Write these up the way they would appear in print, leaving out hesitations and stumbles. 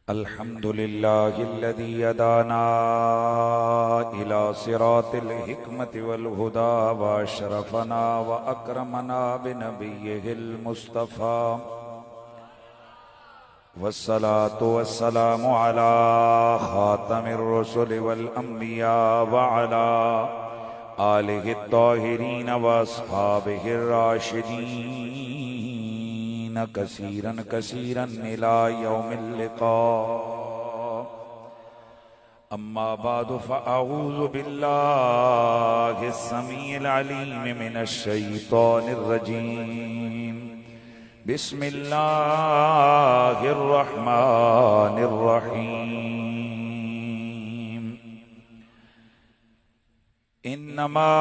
अल्हम्दुलिल्लाहिल्लज़ी हदाना इला सिरातिल हिकमति वल हुदा व अशरफना व अकरमना बिनबिय्यिहिल मुस्तफ़ा वस्सलातु वस्सलामु अला खातमिर रसूल वल अंबिया व अला आलिहि त्ताहिरीन व अस्हाबिहिर राशिदीन कसीरन कसीरन इला यौमिल लिक़ा। अम्मा बादु फ़अऊज़ु बिल्लाहि अस्समीइल अलीम मिनश शैतानिर रजीम। बिस्मिल्लाहिर रहमानिर रहीम। इन्नमा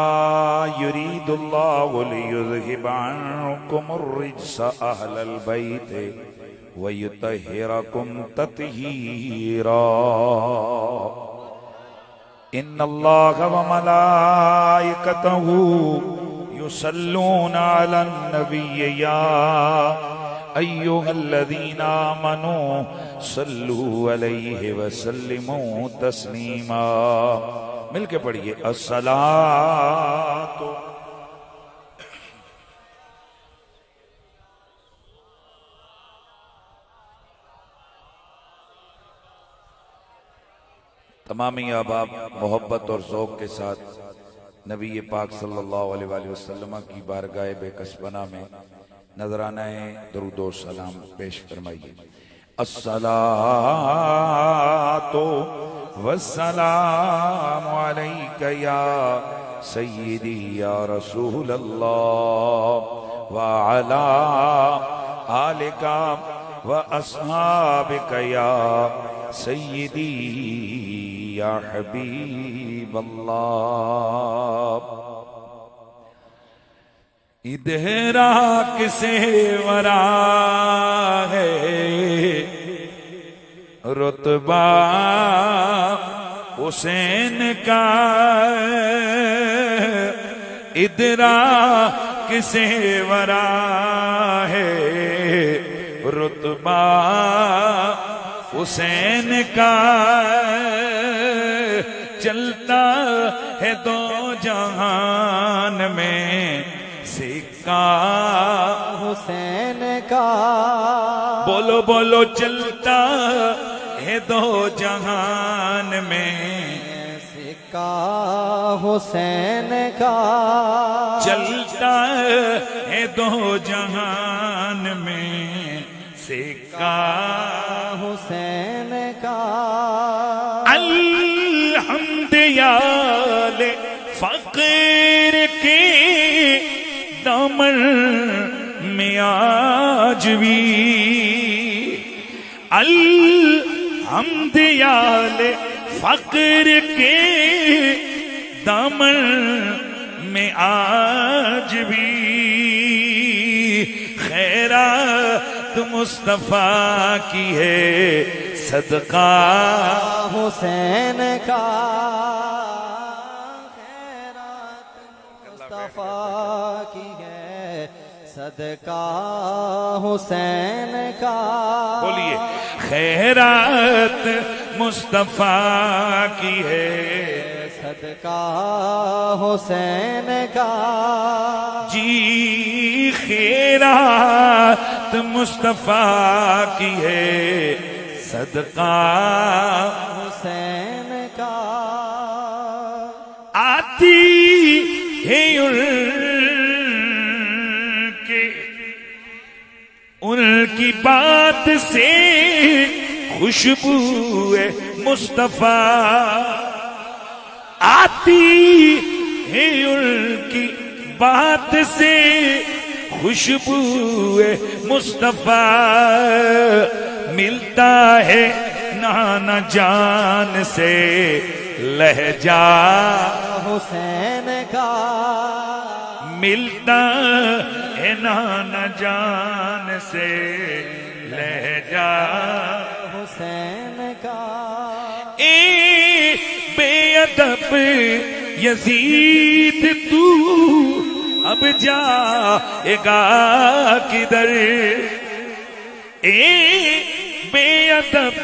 युरीदुल्लाहु लियुज़हिबा अन्कुमुर रिज्सा अहलल बैति व युतहिरकुम तत्हीरा। इन्नल्लाहा व मलाइकतहु युसल्लूना अलन नबिय्य या अय्युहल्लज़ीना आमनू सल्लू अलैहि व सल्लिमू तस्लीमा। मिलके पढ़िए अस्सलातु। तमामी अहबाब मोहब्बत और ज़ौक़ के साथ नबी पाक सल्लल्लाहु अलैहि वसल्लम की बारगाह बेकसबना में नजराना दरूद और सलाम पेश फरमाइए। अस्सलातु वस्सलामु अलैका या सय्यदी या रसूल अल्लाह व अला आलिका व अस्हाबिका या सय्यदी या हबीब अल्लाह। इधरा किसे वरा है रुतबा हुसैन का। इधरा किसे वरा है रुतबा हुसैन का। चलता है दो जहान में सिक्का हुसैन का। बोलो बोलो चलता है दो जहान में सिक्का हुसैन का। चलता है दो जहान में सिक्का हुसैन का। अल्हम्द या ले फकीर के दामन में आज भी। अल्हम्द या ले फकीर के दामन में आज भी। खैरात मुस्तफा की है सदका हुसैन का। खैरात मुस्तफा की है सदका हुसैन का। बोलिए खैरात मुस्तफा की है सदका हुसैन का। जी खैरात मुस्तफा की है सदका हुसैन का। आती है उनकी बात से खुशबू मुस्तफा। आती है उनकी बात से खुशबू मुस्तफा। मिलता है नाना जान से लहजा हुसैन का। मिलता है नाना जान से लहजा हुसैन का। ए बेअदब यजीद तू अब जाएगा किधर। ए बेअदब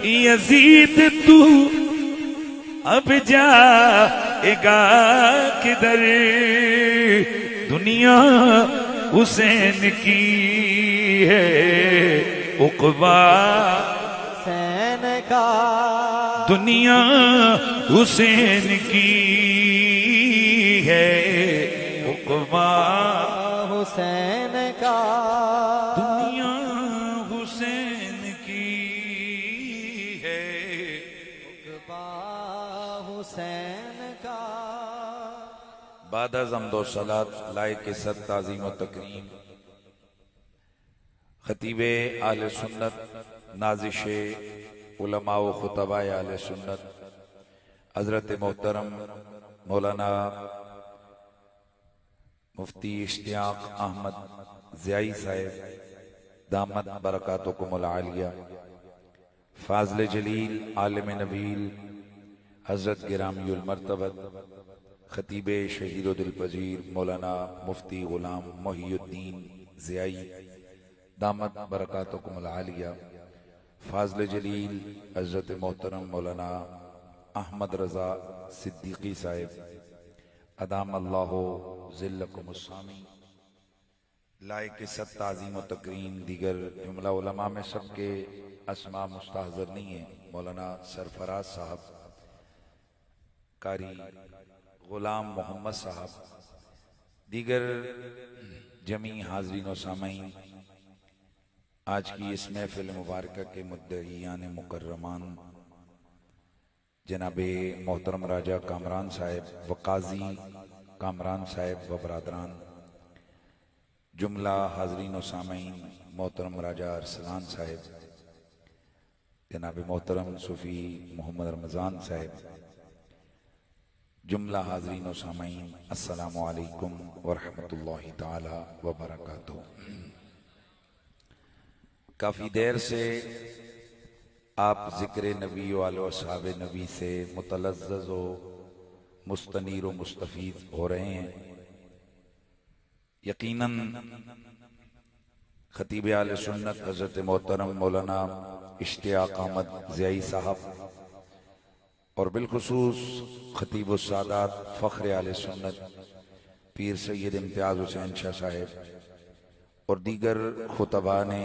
यजीद तू अब जाएगा किधर, दुनिया हुसैन की है उक़बा हुसैन का, दुनिया हुसैन की है उक़बा हुसैन का, दुनिया हुसैन की है। उक़बा हुसैन का। बाद ज़म्दो सलात लायक सद ताज़ीम व तकरीम खतीबे आले सुन्नत नाज़िशे उलमा व खुतबाए आले सुन्नत हज़रत मोहतरम मौलाना मुफ्ती इश्तियाक अहमद ज़ियाई साहिब दामत बरकातुकुमुल आलिया, फाज़िल जलील आलिम नबील हज़रत गिरामीउल मर्तबत खतीबे शहीद दिल पजीर मौलाना मुफ्ती गुलाम मोहिउद्दीन ज़ियाई दामत बरकातुकुमुल आलिया, फाज़िल जलील हज़रत मोहतरम मौलाना अहमद रज़ा सिद्दीकी साहिब अदाम अल्लाहु ज़िल्लकुमुस्सामी, लायक सद ताज़ीम व तकरीम दीगर जुमला उलमा में सबके अस्मा मुस्तहज़र नहीं है। मौलाना सरफराज साहब, कारी गुलाम मोहम्मद साहब, दीगर जमी हाज़रीन व सामईन, आज की इस महफिल मुबारक के मुद्दईयान मुकर्रमान जनाबे मोहतरम राजा कामरान साहिब व काजी कामरान साहिब व बरादरान, जुमला हाज़रीन व सामईन मोहतरम राजा अरसलान साहिब, जनाबे मोहतरम सूफी मोहम्मद रमज़ान साहिब, जुमला हाज़रीन व सामईन अस्सलामु अलैकुम व रहमतुल्लाहि ताला व बरकातुहू। काफ़ी देर से आप ज़िक्र नबी वाले असहाब नबी से मुतलज़्ज़ज़ व मुस्तनीर व मुस्तफ़ीद हो रहे हैं। यकीनन खतीब आले सुन्नत हज़रत मोहतरम मौलाना इश्तियाक अहमद ज़ियाई साहब और बिलखुसूस खतीब सादात फ़ख्र आले सुन्नत पीर सैयद इम्तियाज़ हुसैन शाह साहिब और दीगर खुतबा ने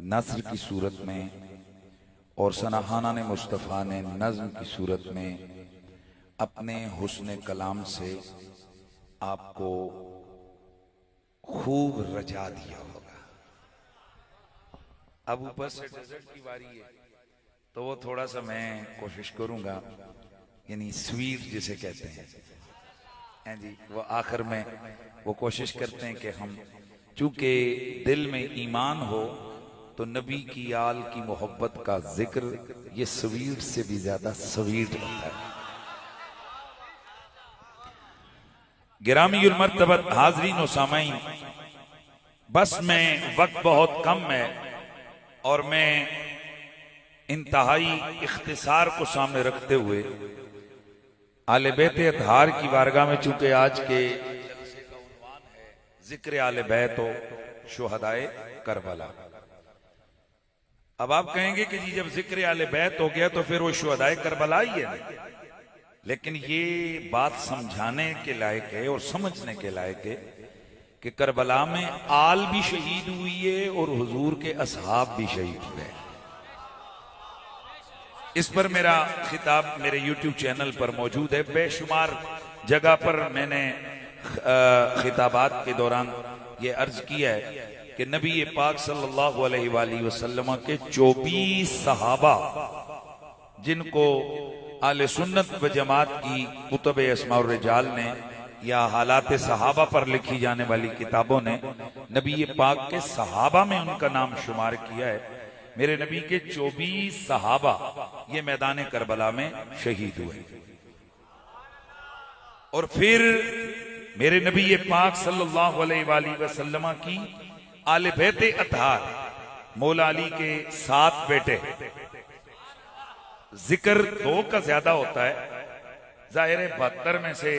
नस्र की सूरत में और सनाहाना ने मुस्तफ़ा ने नज़्म की सूरत में अपने हुस्न कलाम से आपको खूब रजा दिया होगा। अब ऊपर से डेजर्ट की बारी है तो वो थोड़ा सा मैं कोशिश करूंगा, यानी स्वीट जिसे कहते हैं जी, वो आखिर में वो कोशिश करते हैं कि हम चूंकि दिल में ईमान हो तो नबी की आल की मोहब्बत का जिक्र ये स्वीट से भी ज्यादा स्वीट होता है। गिरामीउल मर्तबत हाज़रीन व सामईन, बस में वक्त बहुत कम है और मैं इंतहाई इख्तिसार को सामने रखते हुए आले बैत अतहार की बारगाह में, चूंकि आज के जलसे का उन्वान है जिक्र आले बैत व शुहदाए करबला। अब आप कहेंगे कि जी जब जिक्र आले बैत हो गया तो फिर वो शुहदाए करबला ही है, लेकिन ये बात समझाने के लायक है और समझने के लायक है कि करबला में आल भी शहीद हुई है और हुजूर के असहाब भी शहीद हुए। इस पर मेरा खिताब मेरे YouTube चैनल पर मौजूद है। बेशुमार जगह पर मैंने खिताबात के दौरान ये अर्ज किया है कि नबी पाक सल्लल्लाहु अलैहि वसल्लम के 24 सहाबा, जिनको आले सुन्नत व जमात की कुतुब अस्मा और रिजाल ने या हालात सहाबा पर लिखी जाने वाली किताबों ने नबी पाक के सहाबा में उनका नाम शुमार किया है। मेरे नबी के 24 सहाबा ये मैदान करबला में शहीद हुए। और फिर मेरे नबी पाक सल्लल्लाहु अलैहि वसल्लम की आले बैत अतहार मौला अली के 7 बेटे, जिक्र 2 का ज्यादा होता है, जाहिर है 72 में से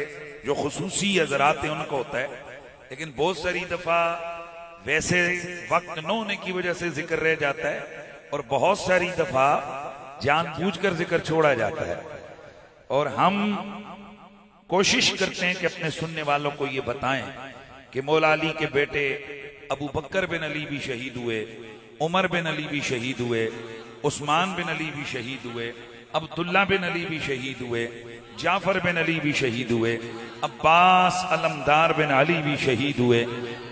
जो खुसूसी हजरात है उनको होता है, लेकिन बहुत सारी दफा वैसे वक्त न होने की वजह से जिक्र रह जाता है और बहुत सारी दफा जानबूझकर जिक्र छोड़ा जाता है, और हम कोशिश करते हैं कि अपने सुनने वालों को ये बताएं कि मौला अली के बेटे अबू बकर बिन अली भी शहीद हुए, उमर बिन अली भी शहीद हुए, उस्मान बिन अली भी शहीद हुए, अब्दुल्ला बिन अली भी शहीद हुए, जाफर बिन अली भी शहीद हुए, अब्बास अलमदार बिन अली भी शहीद हुए,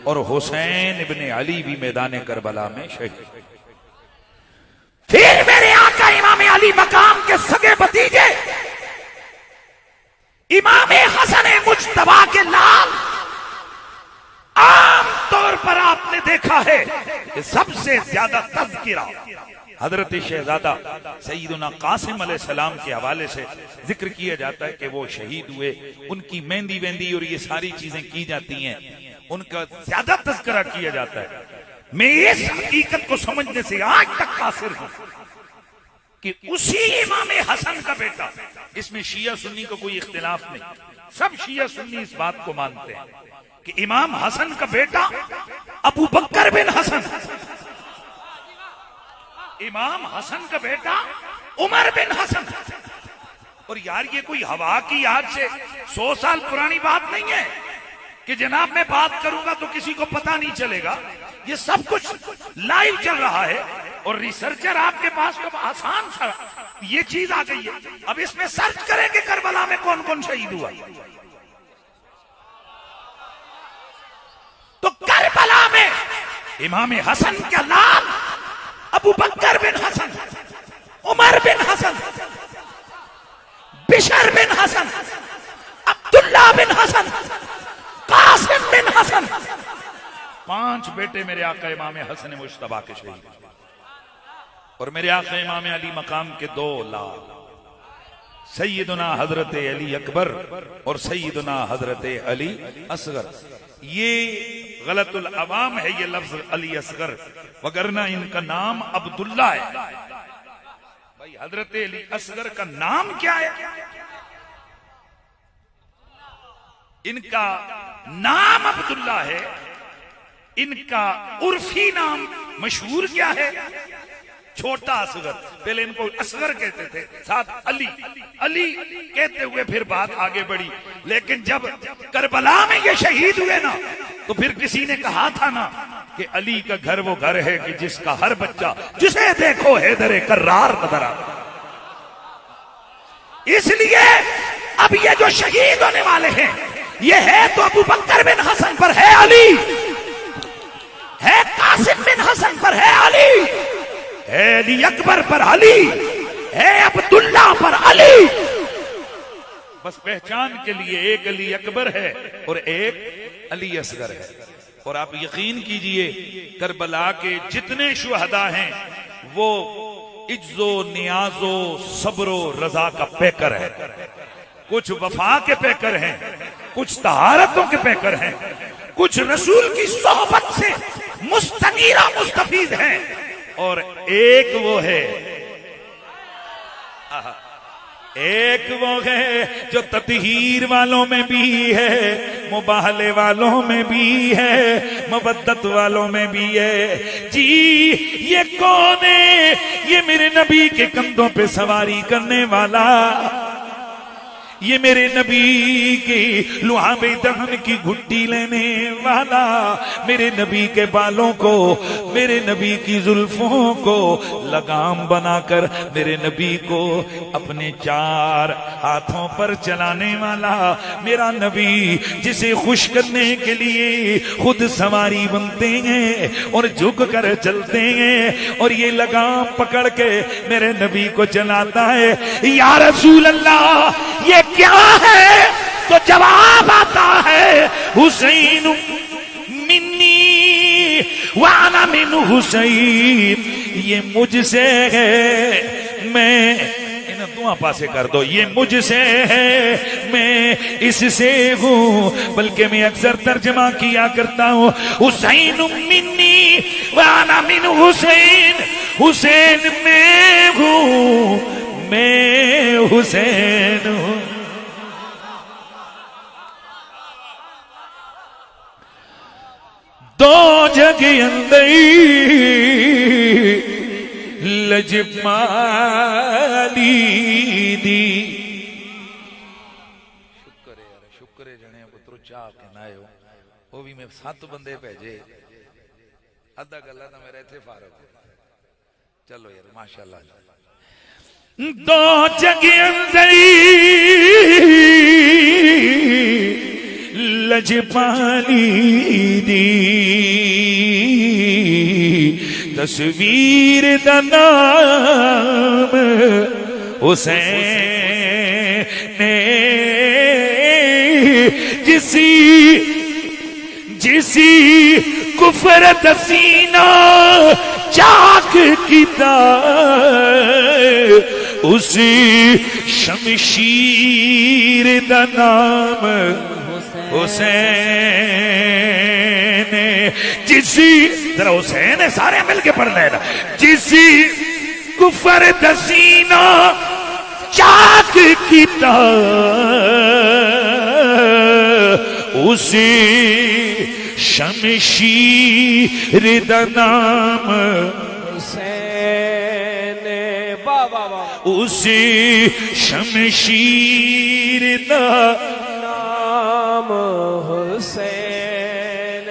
और हुसैन इब्ने अली भी मैदान करबला में शहीद। फिर मेरे आका इमाम अली मकाम के सगे भतीजे इमाम हसन मुज्तबा के लाल, आम तौर पर आपने देखा है कि सबसे ज्यादा तज़किरा हजरत शहजादा सैयदना कासिम अलैहिस्सलाम के हवाले से जिक्र किया जाता है कि वो शहीद हुए, उनकी मेहंदी वेंदी और ये सारी चीजें की जाती हैं, उनका ज्यादा तज़किरा किया जाता है। मैं इस हकीकत को समझने से आज तक कासिर हूं कि उसी इमाम हसन का बेटा, इसमें शिया सुन्नी को कोई इख्तिलाफ नहीं, सब शिया सुन्नी इस बात को मानते हैं कि इमाम हसन का बेटा अबू बकर बिन हसन, इमाम हसन का बेटा उमर बिन हसन। और यार ये कोई हवा की याद से 100 साल पुरानी बात नहीं है कि जनाब मैं बात करूंगा तो किसी को पता नहीं चलेगा। ये सब कुछ लाइव चल रहा है और रिसर्चर आपके पास तो आसान सा ये चीज आ गई है। अब इसमें सर्च करेंगे करबला में कौन कौन शहीद हुआ, तो करबला में इमाम हसन का लाल अबू बकर बिन हसन, उमर बिन हसन, बिशर बिन हसन, अब्दुल्ला बिन हसन, कासिम बिन हसन, 5 बेटे मेरे आका इमाम हसन मुज्तबा के शहीद, और मेरे आका इमाम अली मकाम के 2 लाल, सैयदना हजरत अली अकबर और सैयदना हजरत अली असगर। ये गलतुल अवाम है ये लफ्ज अली असगर, वगरना इनका नाम अब्दुल्ला है। भाई हजरत अली असगर का नाम क्या है? इनका नाम अब्दुल्ला है, इनका उर्फी नाम मशहूर क्या है? छोटा असगर। पहले इनको असगर कहते थे, साथ अली अली कहते हुए फिर बात आगे बढ़ी। लेकिन जब करबला में ये शहीद हुए ना, तो फिर किसी ने कहा था ना कि अली का घर वो घर है कि जिसका हर बच्चा जिसे देखो हैदर कर्रार नजर आता। इसलिए अब ये जो शहीद होने वाले हैं ये है तो अबू बकर बिन हसन पर है अली, है कासिम बिन हसन पर है अली, है अली अकबर पर अली, है अब्दुल्ला पर अली। बस पहचान के लिए एक अली अकबर है और एक अली असगर है। और आप यकीन कीजिए करबला के जितने शुहदा हैं वो इज्जो नियाजो सब्रो रजा का पैकर है। कुछ वफा के पैकर हैं, कुछ तहारतों के पैकर हैं, कुछ रसूल की सोहबत से मुस्तनीरा मुस्तफीद हैं, और एक वो है एक वो है जो ततहीर वालों में भी है, मुबाहले वालों में भी है, मवद्दत वालों में भी है। जी ये कौन है? ये मेरे नबी के कंधों पे सवारी करने वाला, ये मेरे नबी की लुहाबे दहन की घुट्टी लेने वाला, मेरे नबी के बालों को, मेरे नबी की जुल्फों को लगाम बनाकर मेरे नबी को अपने 4 हाथों पर चलाने वाला, मेरा नबी जिसे खुश करने के लिए खुद सवारी बनते हैं और झुक कर चलते हैं, और ये लगाम पकड़ के मेरे नबी को चलाता है। या रसूल अल्लाह ये क्या है? तो जवाब आता है हुसैन मिन्नी व अना मिन हुसैन, ये मुझसे है, मैं इन दुआ पासे कर दो, ये मुझसे है मैं इससे हूं। बल्कि मैं अक्सर तर्जमा किया करता हूं हुसैन मिन्नी व अना मिन हुसैन, हुसैन मैं हूं, मैं हुसैन हूं। दो जग अंदर लजमाली दी। शुक्र है यार, शुक्र है जने पुत्रो चाह के ना आयो। वो भी मैं 7 बंदे भेजे, अद्धा गला तो मेरा इथे फारग। चलो यार माशाल्लाह। दो जगह अंदर लजपाली दी तस्वीर दा नाम हुसैन जिसी कुफर दसीना चाक किता उसी शमशीर दा नाम हुसैन। जिसी जरा हुसैन है, सारे मिलके पढ़ लेना। जिसी कुफर दसीना चाक किता उसी शमशीर दा नाम हुसैन। बाबा उसी शमशीर दा नाम हुसैन।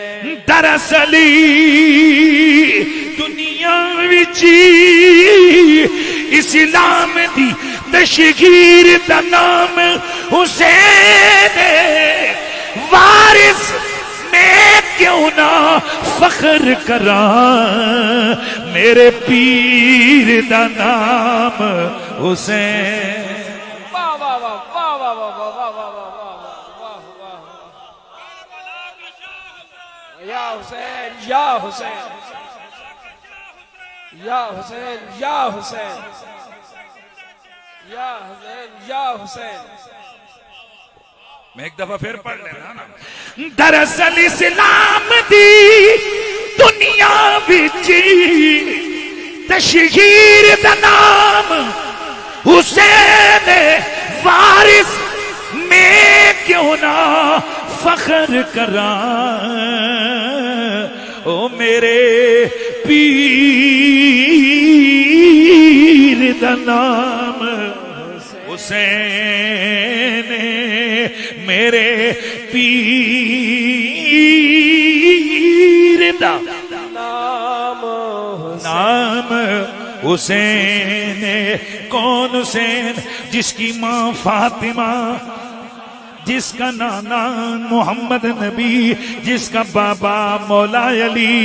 दरअसल दुनिया विच इस्लाम दी तशहीर दा नाम हुसैन। वारिस मैं क्यों ना फख्र करा, मेरे पीर दा नाम हुसैन। वाह वाह वाह वाह वाह वाह वाह वाह वाह वाह वाह। या हुसैन या हुसैन या हुसैन या हुसैन या हुसैन या हुसैन। मैं एक दफा फिर पढ़ लेना ना। दरअसल इस्लाम दी दुनिया विच तशहीर दा नाम हुसैन। वारिस मैं क्यों ना फख्र करा, ओ मेरे पीर दा नाम हुसैन। मेरे पीर दा नाम हुसैन। कौन हुसैन? जिसकी माँ फातिमा, जिसका नाना मोहम्मद नबी, जिसका बाबा मौला अली।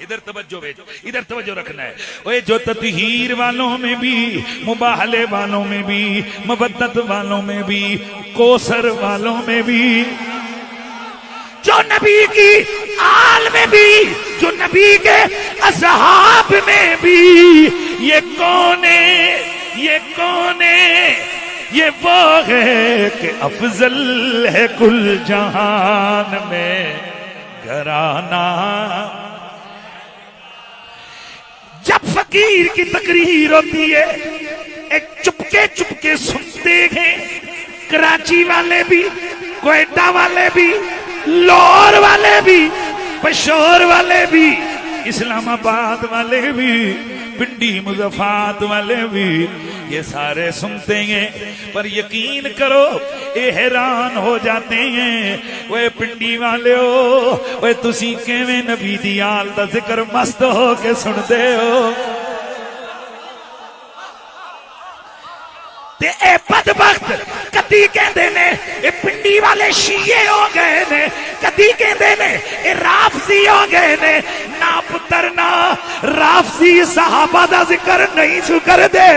इधर तवज्जो भेजो, इधर तवज्जो रखना है। ओए जो ततहीर वालों में भी, मुबाहले वालों में भी, मवद्दत वालों में भी, कोसर वालों में भी, जो नबी की आल में भी, जो नबी के असहाब में भी, ये कौन है? ये कौन है? ये वो है कि अफजल है कुल जहान में घराना। जब फकीर की तकरीर होती है, एक चुपके चुपके सुनते हैं कराची वाले भी, कोयटा वाले भी, लाहौर वाले भी, पेशोर वाले भी, इस्लामाबाद वाले भी, पिंडी मुजफ्फराबाद वाले भी। ये सारे सुनते हैं, पर यकीन करो ये हैरान हो जाते हैं। वे पिंडी वाले हो, वे तुसी किवें नबी दी आल दा जिक्र मस्त हो के सुनते हो। ते ए बदबख्त कदी कहते ने ये पिंडी वाले शीए हो गए ने, कदी कहते ने ये राफजी हो गए ने। ना पुत्र ना राफजी सहाबा दा जिक्र नहीं छू कर दे।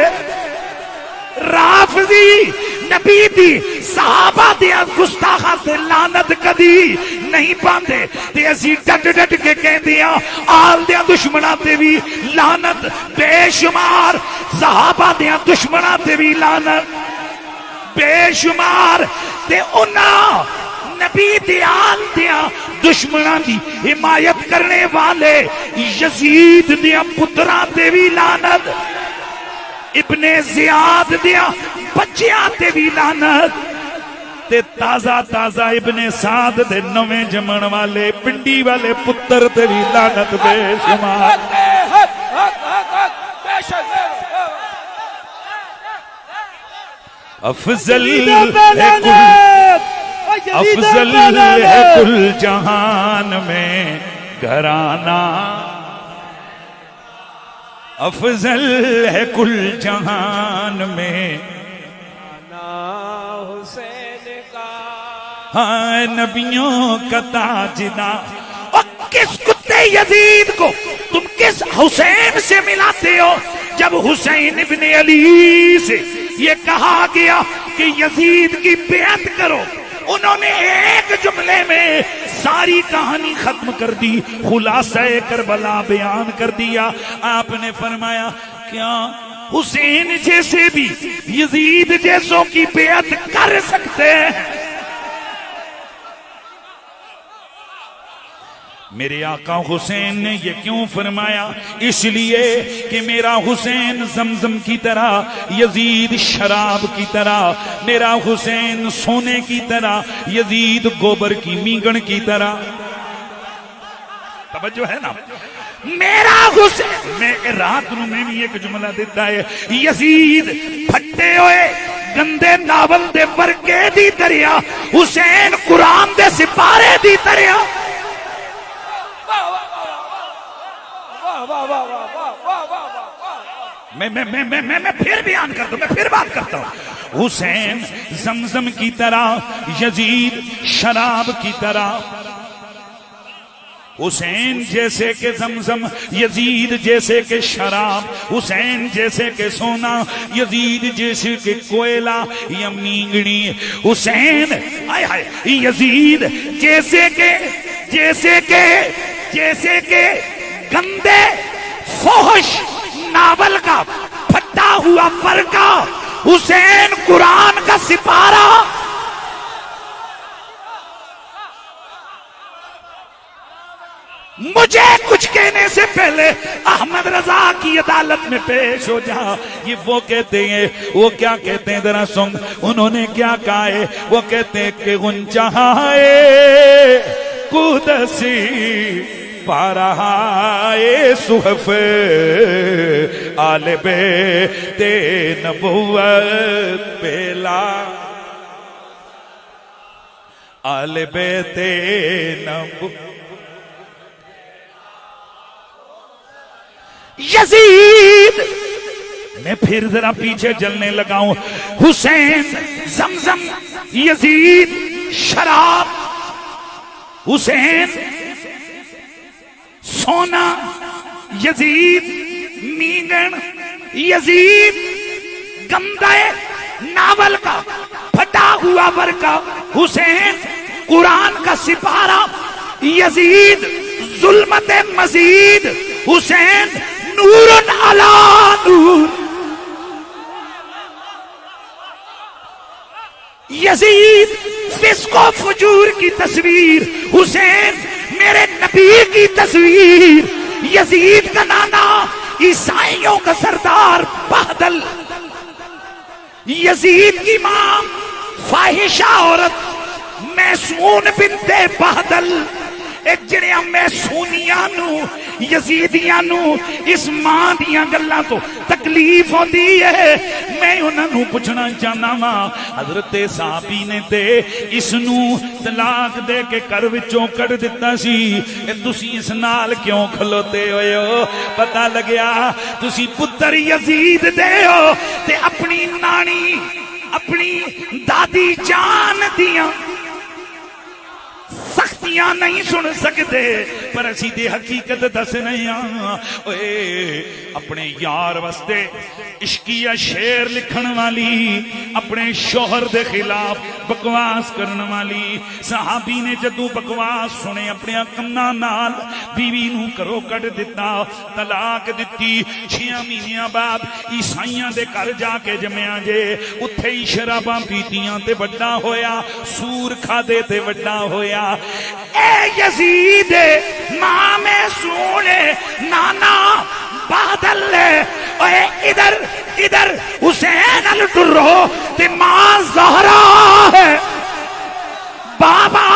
राफजी नबी दी सहाबा दिया गुस्ताखा से लानत कदी नहीं पाते। ते असी डट डट के कहते हैं आल दिया दुश्मना ते भी लानत, बेशुमार सहाबा दिया दुश्मना ते भी लानत बेशुमार। ते उन्ना नबी दी आल दिया दुश्मना की हिमायत करने वाले यजीद दिया पुत्रा ते भी लानत, इब्ने जियाद दिया बच्चियां ते भी लानत, ते ताजा ताजा इब्ने साद दे नवें जमन वाले पिंडी वाले पुत्र ते भी लानत बेशुमार। अफजल है कुल जहान में घराना, अफजल है कुल जहान में हुसैन का। हाँ नबियों का ताजदा। और किस कुत्ते यजीद को तुम किस हुसैन से मिलाते हो, जब हुसैन इब्ने अली से ये कहा गया कि यजीद की बेअत करो, उन्होंने एक जुमले में सारी कहानी खत्म कर दी, खुलासा करबला बयान कर दिया। आपने फरमाया क्या हुसैन जैसे भी यजीद जैसों की बेअत कर सकते हैं? मेरे आका हुसैन ने ये क्यों फरमाया? इसलिए कि मेरा हुसैन जमजम की तरह, यजीद शराब की तरह, मेरा हुसैन सोने की तरह, यजीद गोबर की मीगण की तरह। तवज्जो है ना? मेरा हुसैन मैं रात में भी एक जुमला देता है, यजीद फटे हुए गंदे नावल दे वर्गे दी दरिया, हुसैन कुरान दे सिपारे दी दरिया। मैं फिर बयान करता हूं, मैं फिर बात करता हूं। हुसैन जमजम की तरह, यजीद शराब की तरह। हुसैन जैसे के जमजम, यजीद जैसे के शराब, हुसैन जैसे के सोना, यजीद जैसे के कोयला या मींगनी। हुसैन हाय हाय, यजीद जैसे के गंदे फोहश नावल का फटा हुआ फरका, हुसैन कुरान का सिपारा। मुझे कुछ कहने से पहले अहमद रजा की अदालत में पेश हो जा। ये वो कहते हैं, वो क्या कहते हैं जरा सुन, उन्होंने क्या कहा है? वो कहते हैं कि गुंचाए कुदसी पाराए सुहफ आले बेते नबुव्वत पेला, आले बेते नबुव्वत। यजीद मैं फिर जरा पीछे चलने लगा हूं। हुसैन जमजम, यजीद शराब, हुसैन सोना, यजीद मींगन, यजीद गंदे नावल का फटा हुआ वर्का, हुसैन कुरान का सिपारा, यजीद जुल्मत मजीद, हुसैन नूरन अला नूर। यजीद फिस्को फजूर की तस्वीर, हुसैन मेरे नबी की तस्वीर। यजीद का नाना ईसाइयों का सरदार बहदल, यजीद की मां फाहिशा औरत मैसून बिनते बहदल। एक जड़िया मैसूनियां नू, यजीदियां नू इस मां दियां गल्लां तो तकलीफ होती है। मैं उन्होंने पूछना चाहना वा, हजरत साहबी ने ते इसनू तलाक दे के घर विचों कढ़ दिता सी, तुसी इस नाल क्यों खलोते हो? पता लग्या तुसी पुत्र यजीद दे हो ते अपनी नानी, अपनी दादी जान दियां सख्तियां नहीं सुन सकते, पर असी ते हकीकत दस नहीं ओए अपने यार वास्ते इश्किया शेर लिखण वाली, अपने शोहर दे खिलाफ बकवास करने वाली सहाबी ने जदू बकवास सुने अपने कन्ना नाल बीवी नू घरों कढ़ दिता, तलाक दिती। 6 महीने बाद ईसाइयां दे घर जाके जमया जे, उत्थे ही शराबां पीतियां ते वड्डा होया, सूर खादे ते वड्डा होया। ए यजीद मां में सुने नाना बादल, ओए इधर इधर हुसैन अल टुर्रो ते मां ज़हरा है, बाबा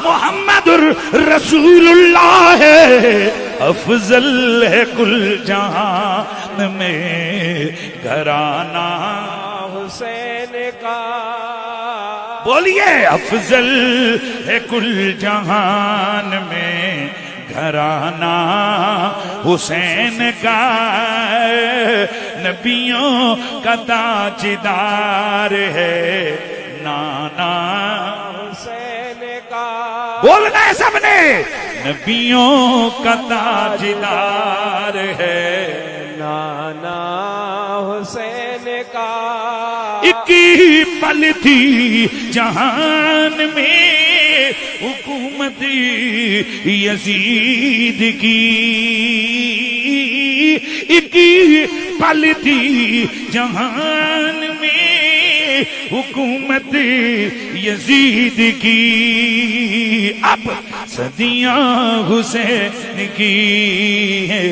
मुहम्मदुर रसूलुल्लाह है। अफजल है कुल जहान में घराना हुसैन का। बोलिए अफजल है कुल जहान में घराना हुसैन का, नबियों का ताजदार है नाना हुसैन का। बोलना है सबने, नबियों का ताजदार है नाना हुसैन का। इक्की पल थी जहान में हुकूमत यजीद की, इक्की पल थी जहान में हुकूमत यजीद की, अब सदियां हुसैन की है।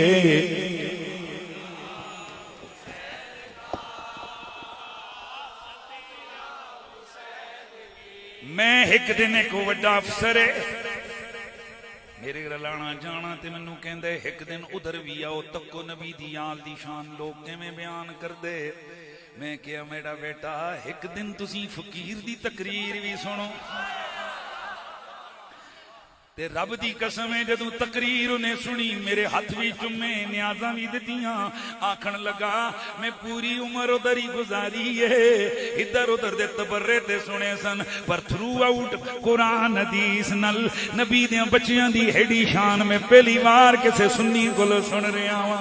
मैं एक दिन एक वड्डा अफसर है मेरे रलाना जाना ते मैनू कहंदे एक दिन उधर भी आओ तक्को नबी दी आल दी शान लोग किवें बयान कर दे। मैं क्या मेरा बेटा एक दिन तुसी फकीर दी तकरीर भी सुनो ते रब दी कसम है जदों तकरीर उन्हें सुनी मेरे हाथ भी चुमे न्याजा भी दित्तियां आखन लगा मैं पूरी उम्र उधर ही गुजारी है इधर उधर दे तबर्रे ते सुने सन पर थ्रू आउट कुरान हदीस नल नबी दे बच्चियां दी हेडी शान में पहली बार किसे सुन्नी कोल सुन रहा हूं।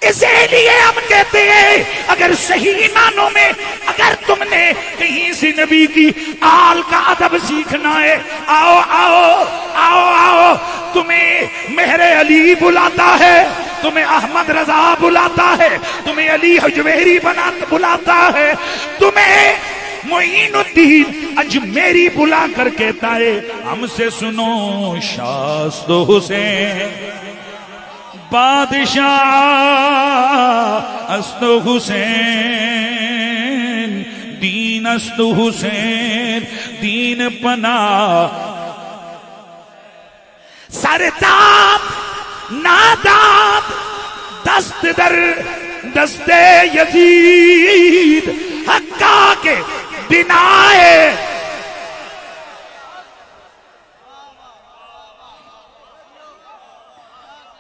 इसीलिए हम कहते हैं अगर सही मानों में अगर तुमने कहीं से नबी की आल का अदब सीखना है आओ आओ आओ आओ। तुम्हें मेहरे अली बुलाता है, तुम्हें अहमद रजा बुलाता है, तुम्हें अली हजवेरी बुलाता है, तुम्हें मोइनुद्दीन अजमेरी बुला कर कहता है हमसे सुनो शास्तो हुसैन बादशाह अस्तो हुसैन दीन अस्तो हुसैन दीन पना सरताप नादाब दस्त दर दस्ते यजीद हक्का के बिनाए।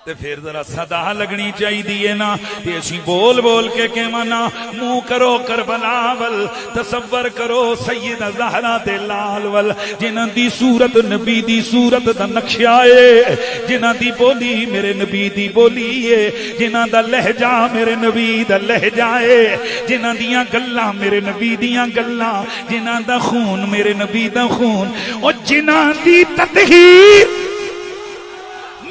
ते फिर जरा सदा लगनी चाहिए ना ते असी बोल बोल के कहना मुंह करो करबला वल तसव्वर करो सैयद ज़हरा ते लाल वल जिन्हां दी सूरत नबी दी सूरत दा नक्शा है, जिन्हां दी बोली मेरे नबी दी बोली है, जिन्हां दा लहजा मेरे नबी दा लहजा है, जिन्हां दियां गल्लां मेरे नबी दियां गल्लां, जिन्हां दा खून मेरे नबी दा खून और जिन्हां दी ततहीर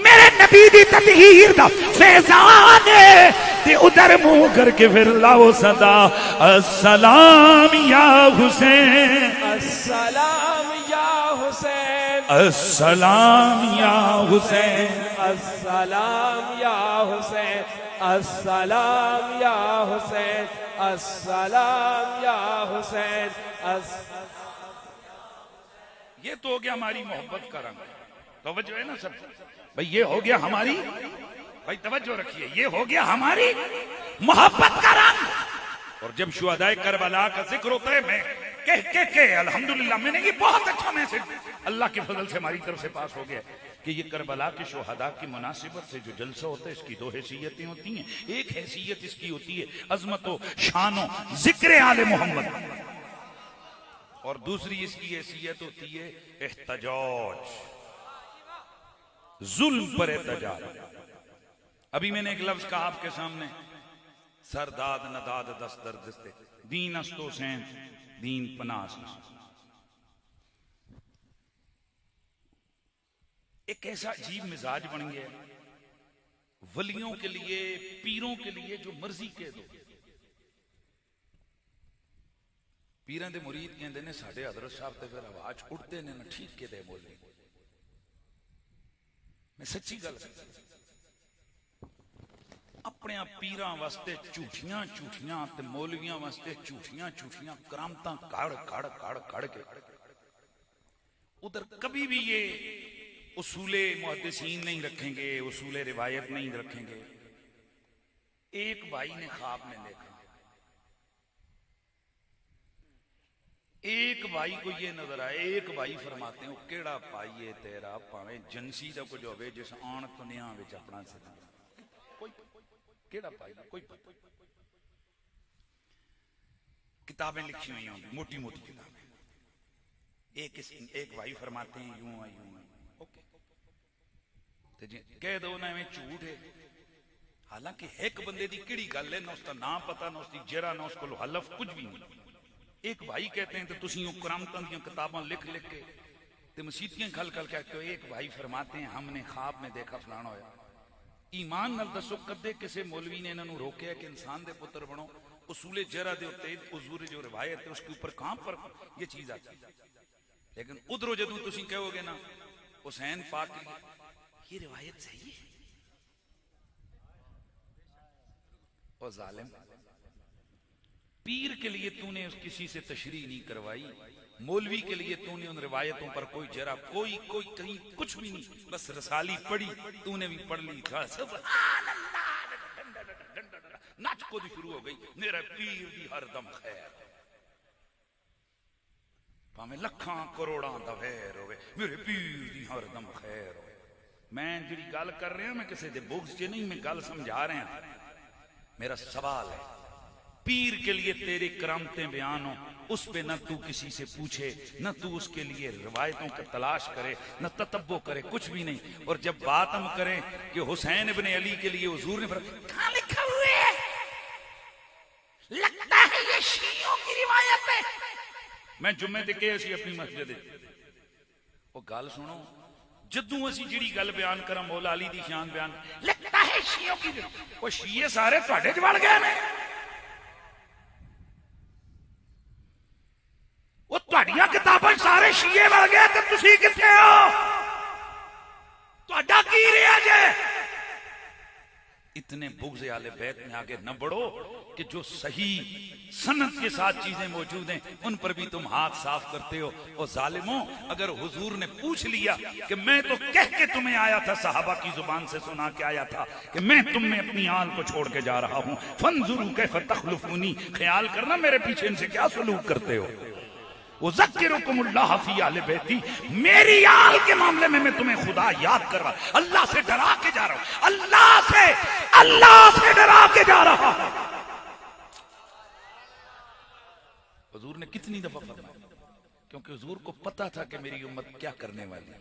मेरे नबी दी ततहीर दा फैजान है ते उधर मुंह करके फिर लाओ सदा अस्सलाम या हुसैन अस्सलाम या हुसैन अस्सलाम या हुसैन अस्सलाम या हुसैन अस्सलाम या हुसैन अस्सलाम या हुसैन। ये तो हो गया हमारी मोहब्बत का रंग। तवज्जो है ना सब भाई, ये हो गया हमारी भाई तवज्जो रखिए, ये हो गया हमारी मोहब्बत का रंग। और जब शुहदाए करबला का जिक्र होता है मैं कह अल्हम्दुलिल्लाह मैंने ये बहुत अच्छा मैसेज अल्लाह के फजल से हमारी तरफ से पास हो गया कि ये करबला के शुहदा की मुनासिबत से जो जलसा होता है इसकी दो हैसियतें होती हैं। एक हैसियत इसकी होती है अजमतो शानो जिक्र आले मोहम्मद और दूसरी इसकी हैसियत होती है एहतजाज जुल्म पर एहतजाज। अभी मैंने एक लफ्ज कहा आपके सामने सरदाद नदाद दस्तर दस्ते दीन अस्तो सैन दीन पनास। एक ऐसा अजीब मिजाज बन गया वलियों के लिए पीरों के लिए जो मर्जी कह दो। पीरां दे मुरीद कहंदे ने साडे हजरत साहब ते फिर आवाज उठते ने ना ठीक के दे बोले। मैं सच्ची गल अपने पीरां वास्ते झूठियां झूठियां ते मौलवियां वास्ते झूठियां झूठियां करामतां कड़ कड़ कड़ कड़ के उधर कभी भी ये उसूले मुहद्दिसीन नहीं रखेंगे, उसूले रिवायत नहीं रखेंगे। एक भाई ने ख्वाब में देखा, एक भाई को ये नजर आए, एक भाई फरमाते हैं केड़ा भाई है तेरा भावे जंसी का कुछ हो जिस आन दुनिया विच अपना सिर कोई केड़ा भाई कोई किताबें लिखी हुई होंगी, मोटी मोटी किताबें। एक भाई फरमाते हैं यूं है ओके, तो कह दो ना में झूठ है। हालांकि एक बंदे की किड़ी गल है, ना उसका नाम पता, ना उसकी जरा, ना उसको हलफ, कुछ भी नहीं। एक भाई कहते हैं तो तुसी करामतां दी किताबां लिख लिख के ते मसीतियां खल खल कहते हो। एक भाई फरमाते हैं हमने ख्वाब में देखा फलाना होया। ईमान नाल दसो कदे किसी मौलवी ने इन्होंने रोकया कि इंसान दे पुत्र बनो? उसूले जरा दे उत्ते हुजूर जो रिवायत है उसके ऊपर कहां पर ये चीज आती है। लेकिन उधरों जदों तुसी कहोगे ना हुसैन पाक की ये रिवायत सही है, ओ जालिम पीर के लिए तूने किसी से तशरीह नहीं करवाई, मौलवी के लिए तूने उन रिवायतों पर कोई जरा कोई कहीं कुछ भी नहीं, बस रसाली पढ़ी, तूने भी पढ़ ली, सुभान अल्लाह, नाच को शुरू हो गई, मेरा पीर दी हरदम खैर, भाਵੇਂ ਲੱਖਾਂ ਕਰੋੜਾਂ ਦਾ ਵੈਰ ਹੋਵੇ ਮੇਰੇ ਪੀਰ ਦੀ ਹਰਦਮ ਖੈਰ ਹੋਵੇ। मैं जी गल कर रहा मैं किसी के बुग्स च नहीं, मैं गल समझा रहा। मेरा सवाल है पीर के लिए तेरी करामतें बयान हो, उस पे न तू किसी से पूछे, न तू उसके लिए रिवायतों का तलाश करे, न ततब्बो करे, कुछ भी नहीं। और जब बात हम करें कि हुसैन इब्ने अली के लिए हुजूर ने कहां लिखा हुआ है, लगता है ये शियों की रिवायत है। मैं जुम्मे ते कहे सी अपनी मस्जिद वो गल सुनो, जदों असीं जिहड़ी गल बयान करा मौला अली दी शान बयान, लगता है शियों की, वो शिये सारे तुहाडे च वड़ गए ने, वो तुहाडियां किताबां सारे शिये वड़ गए ते तुसीं कित्थे हो? तुहाडा की रहा जे? इतने बुग़्ज़ आले बैत में आगे न बढ़ो कि जो सही सनद के साथ चीजें मौजूद हैं उन पर भी तुम हाथ साफ करते हो। और जालिमों, अगर हुजूर ने पूछ लिया कि मैं तो कह के तुम्हें आया था, सहाबा की जुबान से सुना के आया था कि मैं तुम में अपनी आल को छोड़ के जा रहा हूं, फंजुरू कैफ तखलुफूनी, ख्याल करना मेरे पीछे इनसे क्या सलूक करते हो। उज़क्किरुकुमुल्लाह फी अहले बैती, मेरी आल के मामले में मैं तुम्हें खुदा याद कर रहा, अल्लाह से डरा के जा रहा हूं, अल्लाह से डरा के जा रहा हूं। हुजूर ने कितनी दफा फरमाया, क्योंकि हुजूर को पता था कि मेरी उम्मत क्या करने वाली है।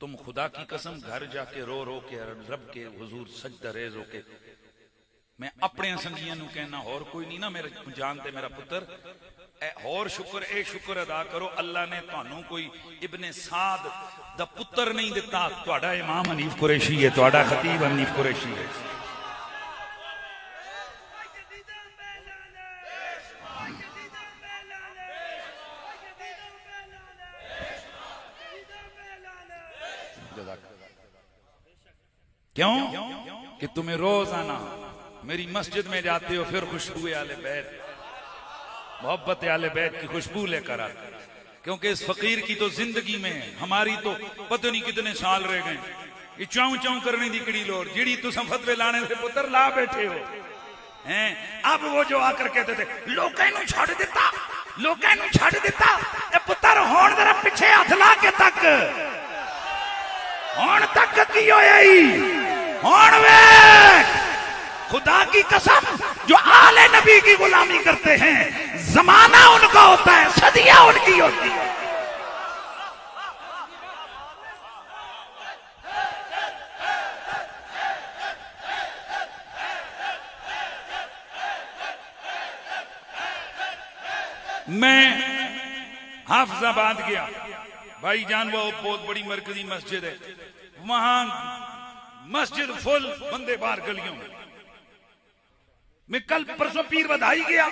तुम खुदा की कसम घर जाके रो रो के रब के हुजूर सजदा रेज हो के, मैं अपने संगियां नूं कहना और कोई नहीं ना, मेरे जानते मेरा पुत्र और शुक्र ए शुक्र अदा करो, अल्लाह ने तुहानू कोई इब्ने साद दा पुत्र नहीं दिता, तुहाडा इमाम हनीफ कुरैशी है, तुहाडा खतीब हनीफ कुरैशी है। क्यों कि तुम्हें रोजाना मेरी मस्जिद में जाते हो, फिर खुशबू आले बैत, मोहब्बत आले बैत की खुशबू लेकर आते, क्योंकि इस फकीर की तो जिंदगी में हमारी तो पता नहीं कितने साल रह गए। ये चाऊ चाऊ करने की कड़ी लोड़ जिड़ी तुम फतवे लाने से पुत्र ला बैठे हो हैं। अब वो जो आकर कहते थे लोकां नूं छड़ दिता, लोकां नूं छड़ दिता, ए पुत्र होण जरा पीछे हाथ ला के तक, होण तक की होया ही होण वे खुदा की कसम, जो आले नबी की गुलामी करते हैं जमाना उनका होता है, सदियां उनकी होती है। मैं हाफिजाबाद गया, भाईजान वो बहुत बड़ी मरकजी मस्जिद है, वहां मस्जिद फुल, बंदे बाहर गलियों में। मैं कल परसों पीर बधाई गया,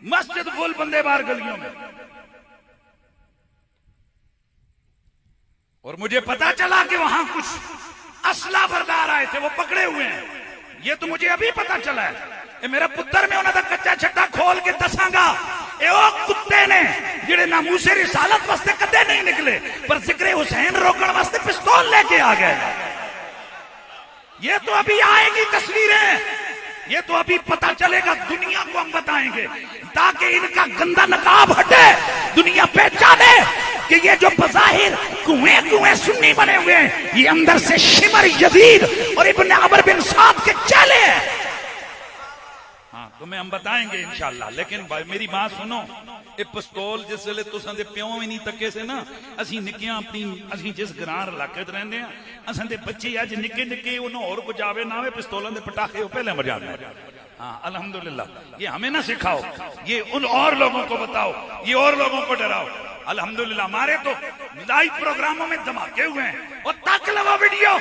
मस्जिद फुल, बंदे बाहर गलियों में। और मुझे पता चला कि वहां कुछ असला बरदार आए थे, वो पकड़े हुए हैं। ये तो मुझे अभी पता चला है। ये मेरा पुत्र में उन्होंने कच्चा छट्टा खोल के दसांगा, ए ओ कुत्ते ने जिहड़े नामूसे रिसालत वास्ते कदे नहीं निकले, पर जिक्र हुसैन रोकने वास्ते पिस्तौल लेके आ गए। ये तो अभी आएगी तस्वीरें, ये तो अभी पता चलेगा, दुनिया को हम बताएंगे ताकि इनका गंदा नकाब हटे, दुनिया पहचाने कि ये जो बज़ाहिर कुएं कुएं सुन्नी बने हुए हैं, ये अंदर से शिमर यजीद और इब्न अमर बिन साद के चेले हैं। हाँ, तुम्हें हम बताएंगे इंशाअल्लाह। लेकिन भाई मेरी बात सुनो, ये पिस्तौल जिस वेले तुसां दे प्यों भी नहीं तके से ना, असीं निक्कियां अपनी असीं जिस ग्रां इलाके च रहंदे आ, असां दे बच्चे अज निक्के निक्के उन्होंने और कुछ आवे ना आवे, पिस्तौलों दे पटाखे पहले बजाते हैं। हाँ अल्हम्दुलिल्लाह, ये हमें ना सिखाओ, ये उन और लोगों को बताओ, ये और लोगों को डराओ। अल्हम्दुलिल्लाह हमारे तो लाइव प्रोग्रामों में धमाके हुए हैं, और तक लगा वीडियो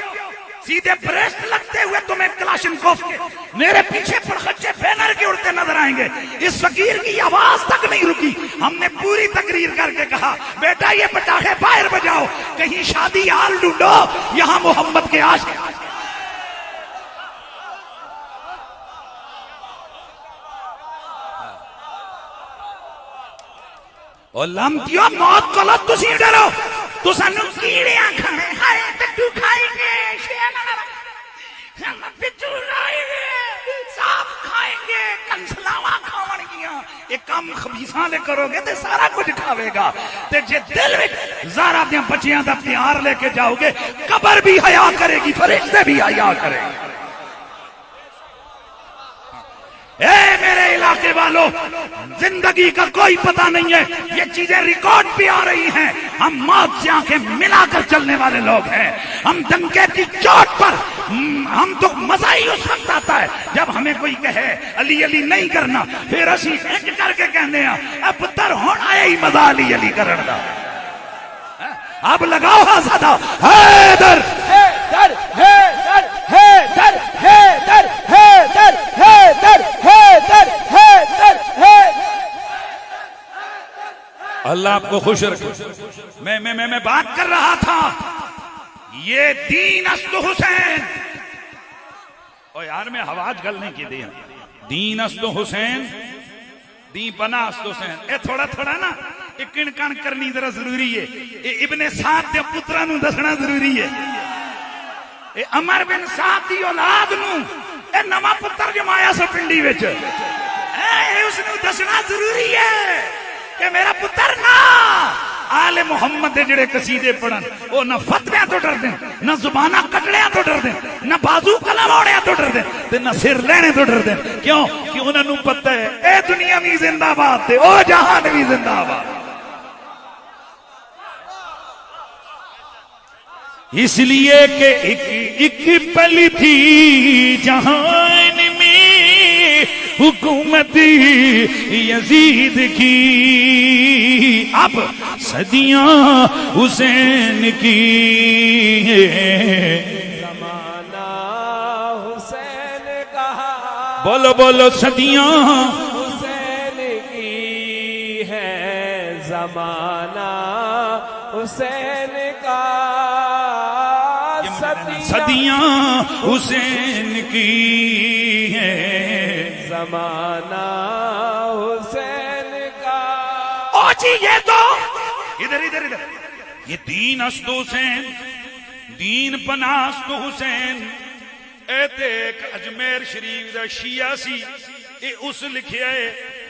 सीधे ब्रेस्ट लगते हुए तुम्हें क्लाशनकोफ के मेरे पीछे पड़खच्चे बैनर के उड़ते नजर आएंगे। इस फकीर की आवाज तक नहीं रुकी, हमने पूरी तकरीर करके कहा बेटा ये पटाखे बाहर बजाओ, कहीं शादी हाल ढूंढो, यहां मोहम्मद के आशिक। और लम्तियों मौत को लो, तुसी डरो, तू सानू कीड़ियां खाने, हाय टट्टू खाएंगे, पिट्ठू खाएंगे, सांप खाएंगे, कंसलावा खावणगियां, ये काम खबीसा ले करोगे ते सारा कुछ खावेगा। ते जे दिल में ज़ारा दियां बच्चियां दा प्यार लेके जाओगे, कब्र भी हया करेगी, फरिश्ते भी हया करेंगे। ए मेरे इलाके वालों, जिंदगी का कोई पता नहीं है, ये चीजें रिकॉर्ड भी आ रही हैं। हम मौत से आंखें मिलाकर चलने वाले लोग हैं। हम डंके की चोट पर, हम तो मजा ही उस वक्त आता है जब हमें कोई कहे अली अली नहीं करना, फिर असी इंज करके कहने अब पुत्र होना आया ही मजा अली अली करने का। अब लगाओ हाथ, हैदर हैदर हैदर हैदर हैदर हैदर हैदर हैदर हैदर हैदर। अल्लाह आपको खुश रखे। मैं बात कर रहा था, ये दीन अस्तु हुसैन, और यार मैं आवाज गल नहीं की दी, दीन अस्तु हुसैन, दी बना अस्तु हुसैन, ये थोड़ा थोड़ा ना किण कण करनी जरा जरूरी है। ये इब्ने साद दे पुत्रा नू दसना जरूरी है, ये अमर बिन साद दी औलाद नू ये नवा पुत्र जमाया सो पिंडी विच, उसनू दसना जरूरी है कि मेरा पुत्र ना आले मुहम्मद दे जिहड़े कसीदे पढ़न, वो ना फतवियां तो डरदे, ना जुबाना कटड़ियां तो डरदे, ना बाजू कलम होणियां तो डरदे, ते ना सिर लेने तो डरदे। क्यों कि उन्हां नू पता है ए दुनिया भी जिंदाबाद ते ओ जहान भी जिंदाबाद। इसलिए कि एक पल थी जहान में हुकूमत यजीद की, अब सदियां हुसैन की, जमाना हुसैन का, बोलो बोलो सदियां हुसैन की है, जमाना हुसैन का, सदियां हुसैन की है, जमाना हुसैन का। ओ जी ये तो इधर इधर इधर, ये दीन अस्तु हुसैन, दीन पना अस्तु हुसैन। ए देख अजमेर शरीफ दा शिया सी, ये उस लिखिया है,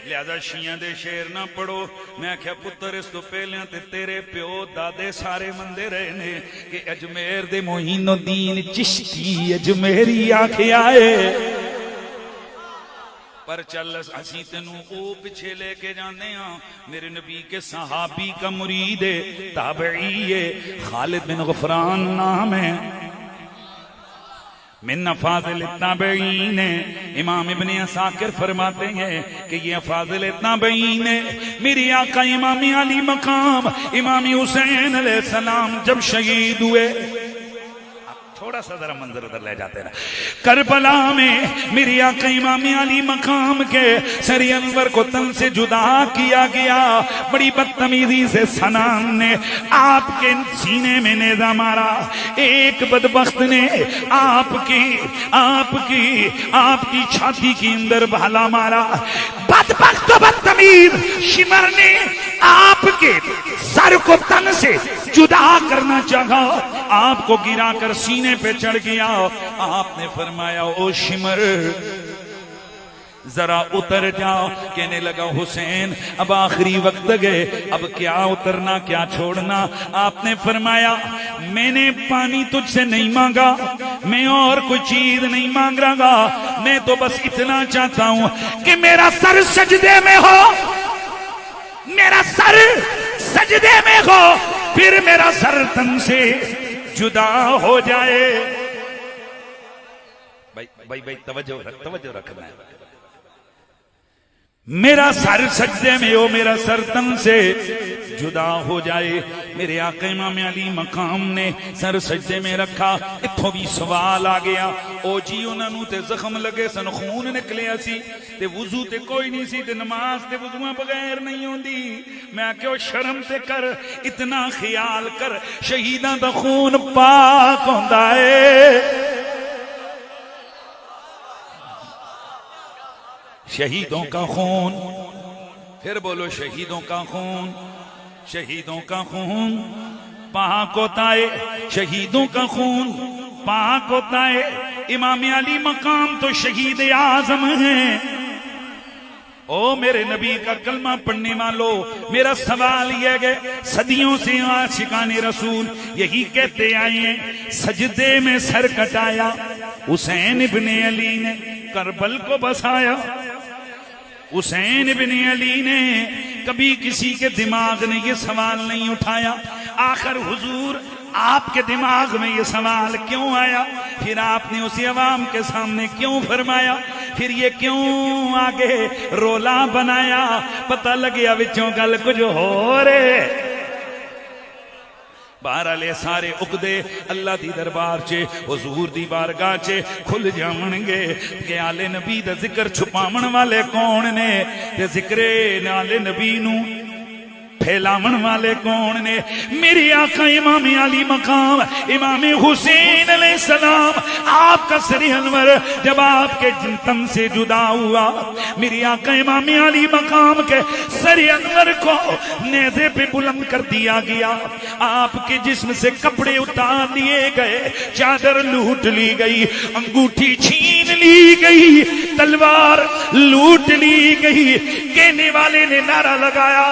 लिहाजा शिया दे शेर ना पढ़ो। मैं आख्या पुत्र इस तो पहले ते तेरे प्यो दादे सारे मंदे रहे ने कि अजमेर दे मोइनुद्दीन चिश्ती अजमेरी आख्या है, पर चल असी तेनू ओ पिछे लेके जाने आ। मेरे नबी के सहाबी का मुरीद है, ताबई है, खालिद बिन गफरान नाम है, मिन अफाज़िल ताबईन है। इमाम इब्ने असाकिर फरमाते हैं कि ये अफाज़िल ताबईन है। मेरे आका इमाम अली मकाम इमाम हुसैन अलैहिस्सलाम जब शहीद हुए, थोड़ा सा जरा मंजर उधर ले जाते ना, करबला में मेरे आका इमाम अली मकाम के सर अनवर को तन से जुदा किया गया। बड़ी बदतमीजी से सनान ने आपके सीने में नेजा मारा। एक बदबख्त ने आपकी छाती के अंदर भाला मारा। बदबख्त बदतमीज शिमर ने आपके सर को तन से जुदा करना चाहा, आपको गिराकर सीने सीने पे चढ़ गया। आपने फरमाया ओ शिमर जरा उतर जाओ। कहने लगा हुसैन अब आखिरी वक्त गए, अब क्या उतरना क्या छोड़ना। आपने फरमाया मैंने पानी तुझसे नहीं मांगा, मैं और कोई चीज नहीं मांग रहा, मैं तो बस इतना चाहता हूं कि मेरा सर सजदे में हो, मेरा सर सजदे में हो, फिर मेरा सर तन से जुदा हो जाए। भाई तवज्जो रखना है। मेरा सर सजदे में हो, मेरा सर तन से जुदा हो जाए। मेरे आका इमाम अली मकाम ने सर सजदे में रखा। इत्थों भी सवाल आ गया, ओ जी उन्होंने ते जख्म लगे सन, खून निकलिया सी ते वुजू ते कोई नहीं सी ते नमाज ते वुजुआ बगैर नहीं होंदी। मैं क्यों शर्म ते कर, इतना ख्याल कर, शहीदां दा खून पाक होंदा है। शहीदों का खून, फिर बोलो शहीदों का खून, शहीदों का खून पाक होता है, शहीदों का खून पाक होता है। इमाम अली मकाम तो शहीद आजम हैं। ओ मेरे नबी का कलमा पढ़ने वालों, मेरा सवाल यह है, सदियों से आशिकाने रसूल यही कहते आए हैं, सजदे में सर कटाया हुसैन इब्ने अली ने करबल को बसाया। हुसैन इब्ने अली ने कभी किसी के दिमाग ने यह सवाल नहीं उठाया। आखिर हुजूर आपके दिमाग में यह सवाल क्यों आया, फिर आपने उसे अवाम के सामने क्यों फरमाया, फिर ये क्यों आगे रोला बनाया। पता लगे विचों गल कुछ हो रे। बहरहाल सारे उकदे अल्लाह दी दरबार च हुजूर दी बारगाह च खुल जावणगे कि आले नबी दा जिक्र छुपावण वाले कौन ने ते जिक्रे आले नबी नू फैलावन वाले कौन ने। मेरे आका इमाम अली मकाम इमाम हुसैन अलैहिस्सलाम, आपका सर अनवर जब आपके तन से जुदा हुआ, मेरे आका इमाम अली मकाम के सर अनवर को नेज़े पे बुलंद कर दिया गया। आपके जिस्म से कपड़े उतार लिए गए, चादर लूट ली गई, अंगूठी छीन ली गई, तलवार लूट ली गई। कहने वाले ने नारा लगाया,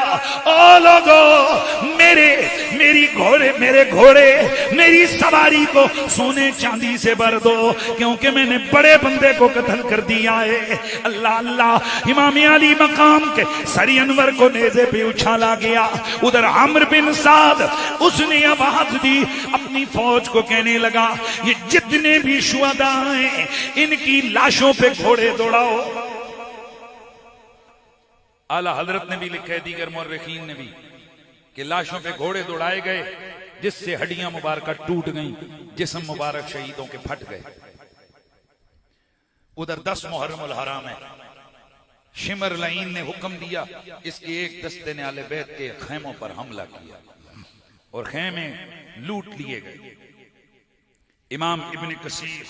ओ लोगों मेरे घोड़े मेरी सवारी को सोने चांदी से भर दो, क्योंकि मैंने बड़े बंदे को कत्ल कर दिया है। अल्लाह अल्लाह। इमाम अली मकाम के सरी अनवर को नेज़े पे उछाला गया। उधर अम्र बिन साद उसने आवाज दी अपनी फौज को, कहने लगा ये जितने भी शुहदा हैं इनकी लाशों पे घोड़े दौड़ाओ। आला हजरत ने भी लिखा है, दीगर मुर्रिखीन ने भी, कि लाशों पे घोड़े दौड़ाए गए जिससे हड्डियां मुबारक टूट गईं, जिस्म मुबारक शहीदों के फट गए। उधर 10 मुहर्रमुल हराम है, शिमर लाइन ने हुक्म दिया, इसके एक दस्ते ने आले बैत के खैमों पर हमला किया और खैमे लूट लिए गए। इमाम इब्ने कसीर,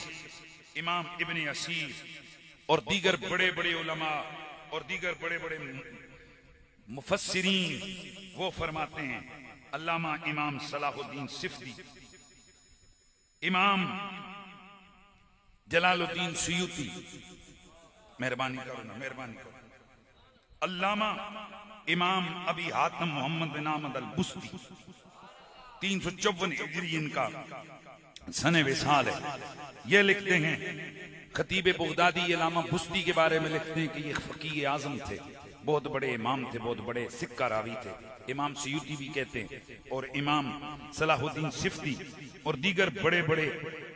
इमाम इब्ने असीर और दीगर बड़े बड़े उलमा और दीगर बड़े बड़े मुफस्सिरीन वो फरमाते हैं, अल्लामा इमाम सलाहुद्दीन सिफ्ती, इमाम जलालुद्दीन सुयूती, मेहरबानी करो ना, मेहरबानी करो, अल्लामा इमाम अबी हातिम मोहम्मद बिन अहमद अल बुस्ती, 354 हिजरी इनका सने विसाल है। ये लिखते हैं, खतीब बगदादी अल्लामा बुस्ती के बारे में लिखते हैं कि ये फकीह आजम थे, बहुत बड़े इमाम थे, बहुत बड़े सिक्का रावी थे। इमाम सयूती भी कहते हैं और इमाम सलाहुद्दीन सिफ्ती और दीगर बड़े बड़े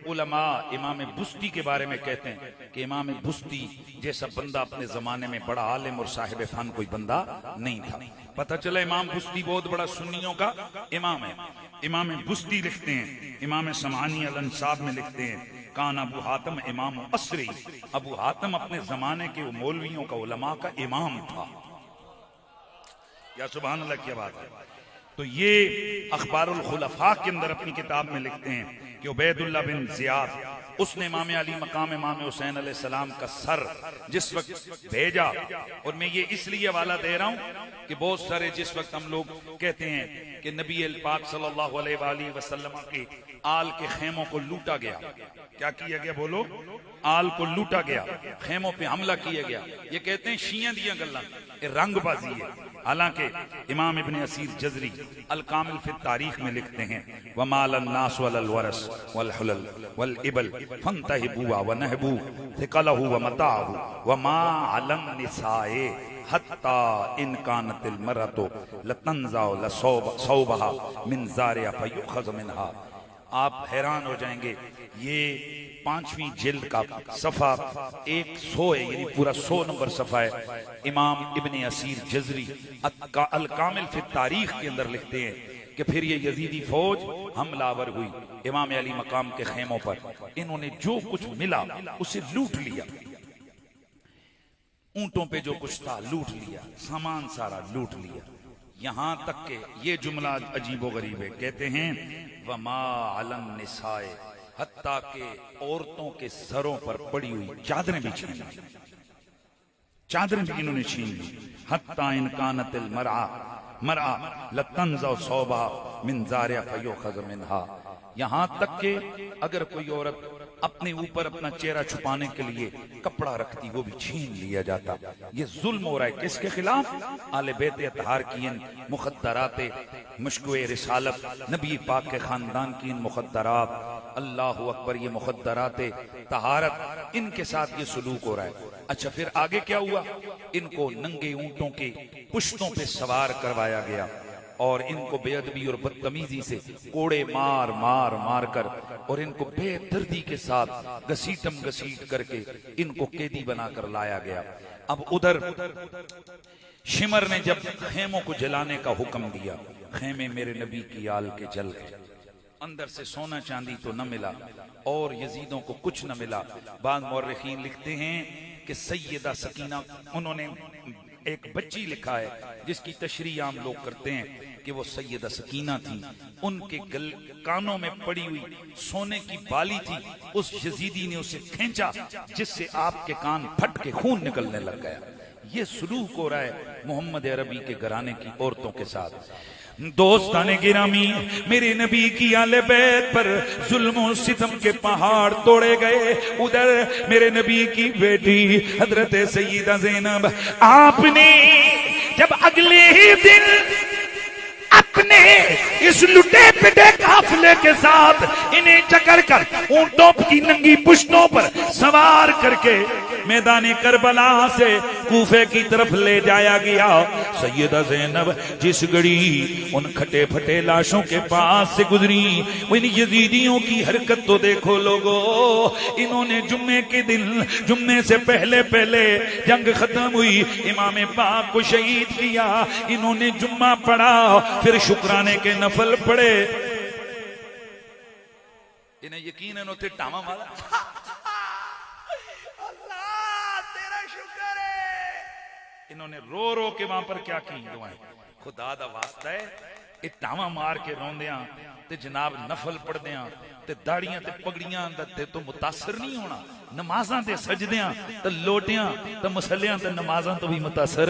उलमा इमाम बुस्ती के बारे में कहते हैं कि इमाम बुस्ती जैसा बंदा अपने जमाने में बड़ा आलिम और साहिब फन कोई बंदा नहीं था। पता चला इमाम बुस्ती बहुत बड़ा सुन्नियों का इमाम है। इमाम बुस्ती लिखते हैं, इमाम समानी अल अंसाब में लिखते हैं, कान अबू हातिम इमाम असरी, अबू हातिम अपने जमाने के मौलवियों का उलमा का इमाम था। या सुभान अल्लाह, क्या बात है। तो ये अखबारुल खुलफा के अंदर अपनी किताब में लिखते हैं कि उबैदुल्लाह बिन जियाद उसने इमाम अली मकाम इमाम हुसैन अलैहिस्सलाम का सर जिस वक्त भेजा, और मैं ये इसलिए हवाला दे रहा हूं कि बहुत सारे जिस वक्त हम लोग कहते हैं कि नबी पाक सल्लल्लाहु अलैहि वसल्लम के आल के खेमों को लूटा गया, क्या किया गया बोलो, आल को लूटा गया, खेमों पे हमला किया गया, ये कहते हैं शिया दियां गल्लां, ये रंगबाजी है। हालांकि इमाम इब्ने असीर जजरी अल कामिल फिर तारीख में लिखते हैं वमाल अन्नास वल वरस वल हुलल वल इबल फंतहिबु व नहबु थिकलहु व मताहु व मा अलम निसाए हत्ता इन कानतिल मरतो लतंजा लसौबहा मिन जारिया फयुखज मिनहा। आप हैरान हो जाएंगे, ये 5वीं जिल्द का सफा 100 है, यानी पूरा 100 नंबर सफा है। इमाम इब्ने असीर जजरी अल कामिल फिर तारीख के अंदर लिखते हैं कि फिर ये यजीदी फौज हमलावर हुई इमाम अली मकाम के खेमों पर, इन्होंने जो कुछ मिला उसे लूट लिया, ऊंटों पे जो कुछ था लूट लिया, सामान सारा लूट लिया। यहां तक के ये जुमला अजीबो गरीब है, कहते हैं वमा अलम निसाए, हत्ता के औरतों के सरों पर पड़ी हुई चादरें भी छीन ली, चादरें भी इन्होंने छीन ली। हत्ता इन कानतिल मरा लतंजा सौबा मिन जारिया फयुखज मिनहा। यहां तक के अगर कोई औरत अपने ऊपर अपना चेहरा छुपाने के लिए कपड़ा रखती, वो भी छीन लिया जाता। ये जुल्म हो रहा है किसके खिलाफ? आले बैत अतहार की इन मुखद्दराते मुश्कुए रिसालत, नबी पाक के खानदान की इन मुखद्दरात, अल्लाहु अकबर, ये मुखद्दराते तहारत, इनके साथ ये सलूक हो रहा है। अच्छा, फिर आगे क्या हुआ? इनको नंगे ऊंटों के पुश्तों पे सवार करवाया गया और इनको बेअदबी और बदतमीजी से कोड़े मार मार मार कर और इनको बेदर्दी के साथ घसीटम घसीट करके इनको कैदी बनाकर लाया गया। अब उधर शिमर ने जब खेमों को जलाने का हुक्म दिया, खेमे मेरे नबी की आल के जल गए, अंदर से सोना चांदी तो न मिला और यजीदों को कुछ न मिला। बाद मौर्रिखीन लिखते हैं कि सैयदा सकीना, उन्होंने एक बच्ची लिखा है जिसकी तशरीह आम लोग करते हैं कि वो सैयदा सकीना थी, उनके कानों में पड़ी हुई सोने की बाली थी, उस यजीदी ने उसे खींचा जिससे आपके कान फट के खून निकलने लग गया। ये सलूक हो रहा है मोहम्मद अरबी के घराने की औरतों के साथ। दोस्ताने गिरामी, मेरे नबी की आले बैत पर जुल्म सितम के पहाड़ तोड़े गए। उधर मेरे नबी की बेटी हजरत सैयदा ज़ैनब, आपने जब अगले ही दिन अपने इस लुटे पिटे काफिले के साथ इन्हें चकर कर ऊंटों की नंगी पुश्तों पर सवार करके मैदान करबला से कूफे की तरफ ले जाया गया, सैयदा ज़ैनब जिस घड़ी उन खटे फटे लाशों के पास से गुजरी, इन यजीदियों की हरकत तो देखो लोगो। इन्होंने जुम्मे के दिन, जुम्मे से पहले पहले जंग खत्म हुई, इमाम पाक को शहीद किया, इन्होंने जुम्मा पढ़ा, फिर शुक्राने के नफल पढ़े। इन्हें यकीन है उन्होंने टामा मारा, अल्लाह तेरा शुक्र है। इन्होंने रो रो के वहां पर क्या की दुआएं, खुदा दा वास्ता है ये टामा मार के रोंदियां ते जनाब नफल पढ़दियां ते दाड़ियां ते पगड़ियां ते तो मुतासर नहीं होना, नमाजां ते सजदियां ते लोटियां ते मसलियां ते नमाजां तो भी मुतासर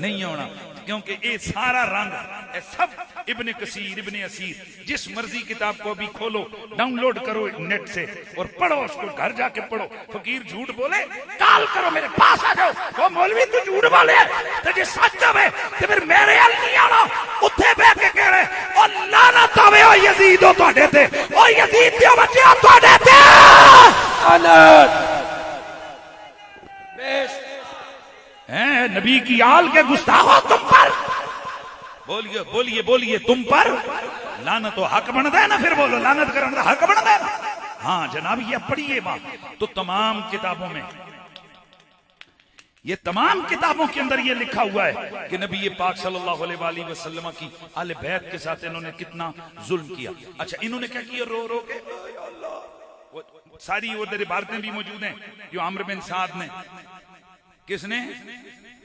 नहीं होना, क्योंकि ये सारा रंग ये सब इब्ने कसीर, इब्ने असीर, जिस मर्जी किताब को भी खोलो, डाउनलोड करो नेट से और पढ़ो, उसको घर जाके पढ़ो। फकीर झूठ बोले काल करो मेरे पास आ जाओ, वो मौलवी तू झूठ बोले ते जे सच होवे ते फिर मेरे अल नहीं आना, उत्थे बैठ के कह रहे ओ लानत आवे ओ यजीद ओ ਤੁਹਾਡੇ ਤੇ, ओ यजीद दियो बच्चों ਤੁਹਾਡੇ ਤੇ लानत। नबी की आल के गुस्ताखो तुम पर, बोलिए बोलिए बोलिए तुम पर लानत तो हक बनता है ना, फिर बोलो लानत करने का हक बनता है ना। हाँ जनाब ये पढ़िए बात, तो तमाम किताबों में, ये तमाम किताबों के अंदर ये लिखा हुआ है कि नबी पाक सल्लल्लाहु अलैहि वसल्लम की आले बैत के साथ इन्होंने कितना जुल्म किया। अच्छा इन्होंने क्या किया, रो रो के सारी उधर इबारतें भी मौजूद हैं जो आमिर बिन साद ने, किसने,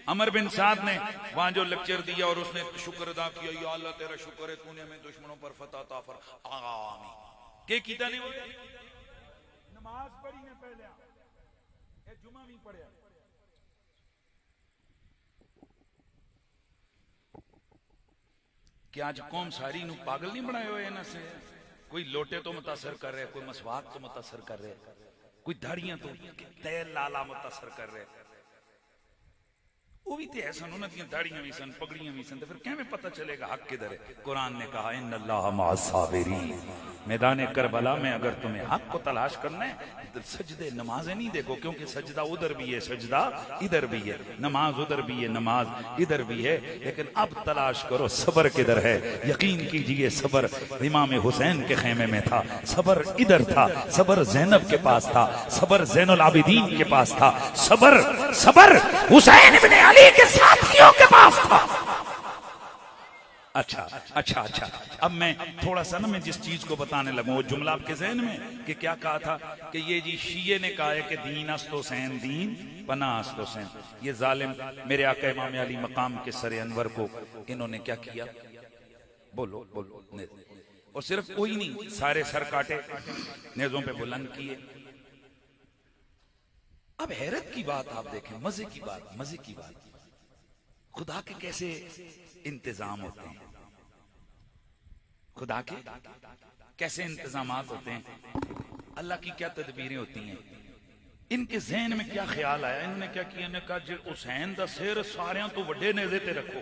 अमर बिन साद ने वहां जो लेक्चर दिया और उसने शुक्र अदा किया, या अल्लाह तेरा शुक्र है तूने हमें दुश्मनों पर फतह अता फरमा, आमीन। के कीता नहीं, नमाज पढ़ी ने पहले ए जुमा भी पढ़िया कि आज कौम सारी नु पागल नहीं बनाए हुए ना से कोई लोटे तो मुतासर कर रहे, कोई मसवाक तो मुतासर कर रहे, कोई दाढ़ियां तो तेल लाला मुतासर कर रहे। वो भी थे सन, उन्होंने दाढ़ियां भी सन, पगड़ियां भी सन, तो फिर कैसे पता चलेगा हक किधर है? कुरान ने कहा इन्नल्लाह मअस-साबिरीन, मैदान करबला में अगर तुम्हें हक को तलाश करना है तो सजदे नमाजें नहीं देखो, क्योंकि सजदा उधर भी है, सजदा इधर भी है, नमाज उधर भी है, नमाज इधर भी है। लेकिन अब तलाश करो सबर किधर है। यकीन कीजिए सबर इमाम हुसैन के खेमे में था, सबर इधर था, सबर जैनब के पास था, सबर जैनुल आबिदीन के पास था, सबर हुसैन इब्ने अली के साथियों के पास था। अच्छा, अब मैं थोड़ा सा ना मैं जिस चीज को बताने लगूं वो जुमला आपके ज़हन में कि क्या कहा था कि ये जी शीये ने कहा है कि दीन अस्त हुसैन दीन पनाह अस्त हुसैन। ये जालिम मेरे आका इमाम अली मकाम के सरे अनवर को इन्होंने क्या किया? बोलो और सिर्फ कोई नहीं, सारे सर काटे, नेज़ों पे बुलंद किए। अब हैरत की बात आप देखें, मजे की बात, खुदा के कैसे इंतजाम होते हैं, खुदा के कैसे इंतजामात होते हैं, अल्लाह की क्या तदबीरें होती हैं। इनके ज़हन में क्या ख्याल आया, इन्होंने क्या किया, इन्होंने कहा जो हुसैन दा सिर सारियां तो वड्डे नेज़े ते रखो।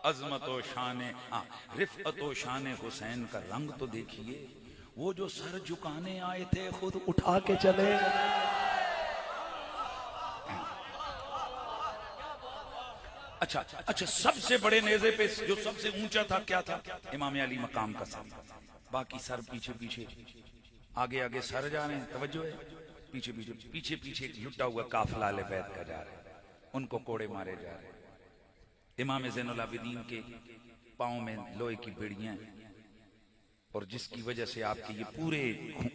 अजमत व शान रिफ़अत व शान हुसैन का रंग तो देखिए, वो जो सर झुकाने आए थे खुद उठा के चले। अच्छा, सबसे बड़े नेज़े पे जो सबसे ऊंचा था क्या था? इमाम अली मकाम का सर, बाकी सर पीछे, आगे सर जा रहे हैं, तवज्जो है, पीछे एक लुटा हुआ काफिला अहले बैत का जा रहा है, उनको कोड़े मारे जा रहे हैं। इमाम ज़ैनुल आबिदीन के पाँव में लोहे की बेड़ियां और जिसकी वजह से आपके ये पूरे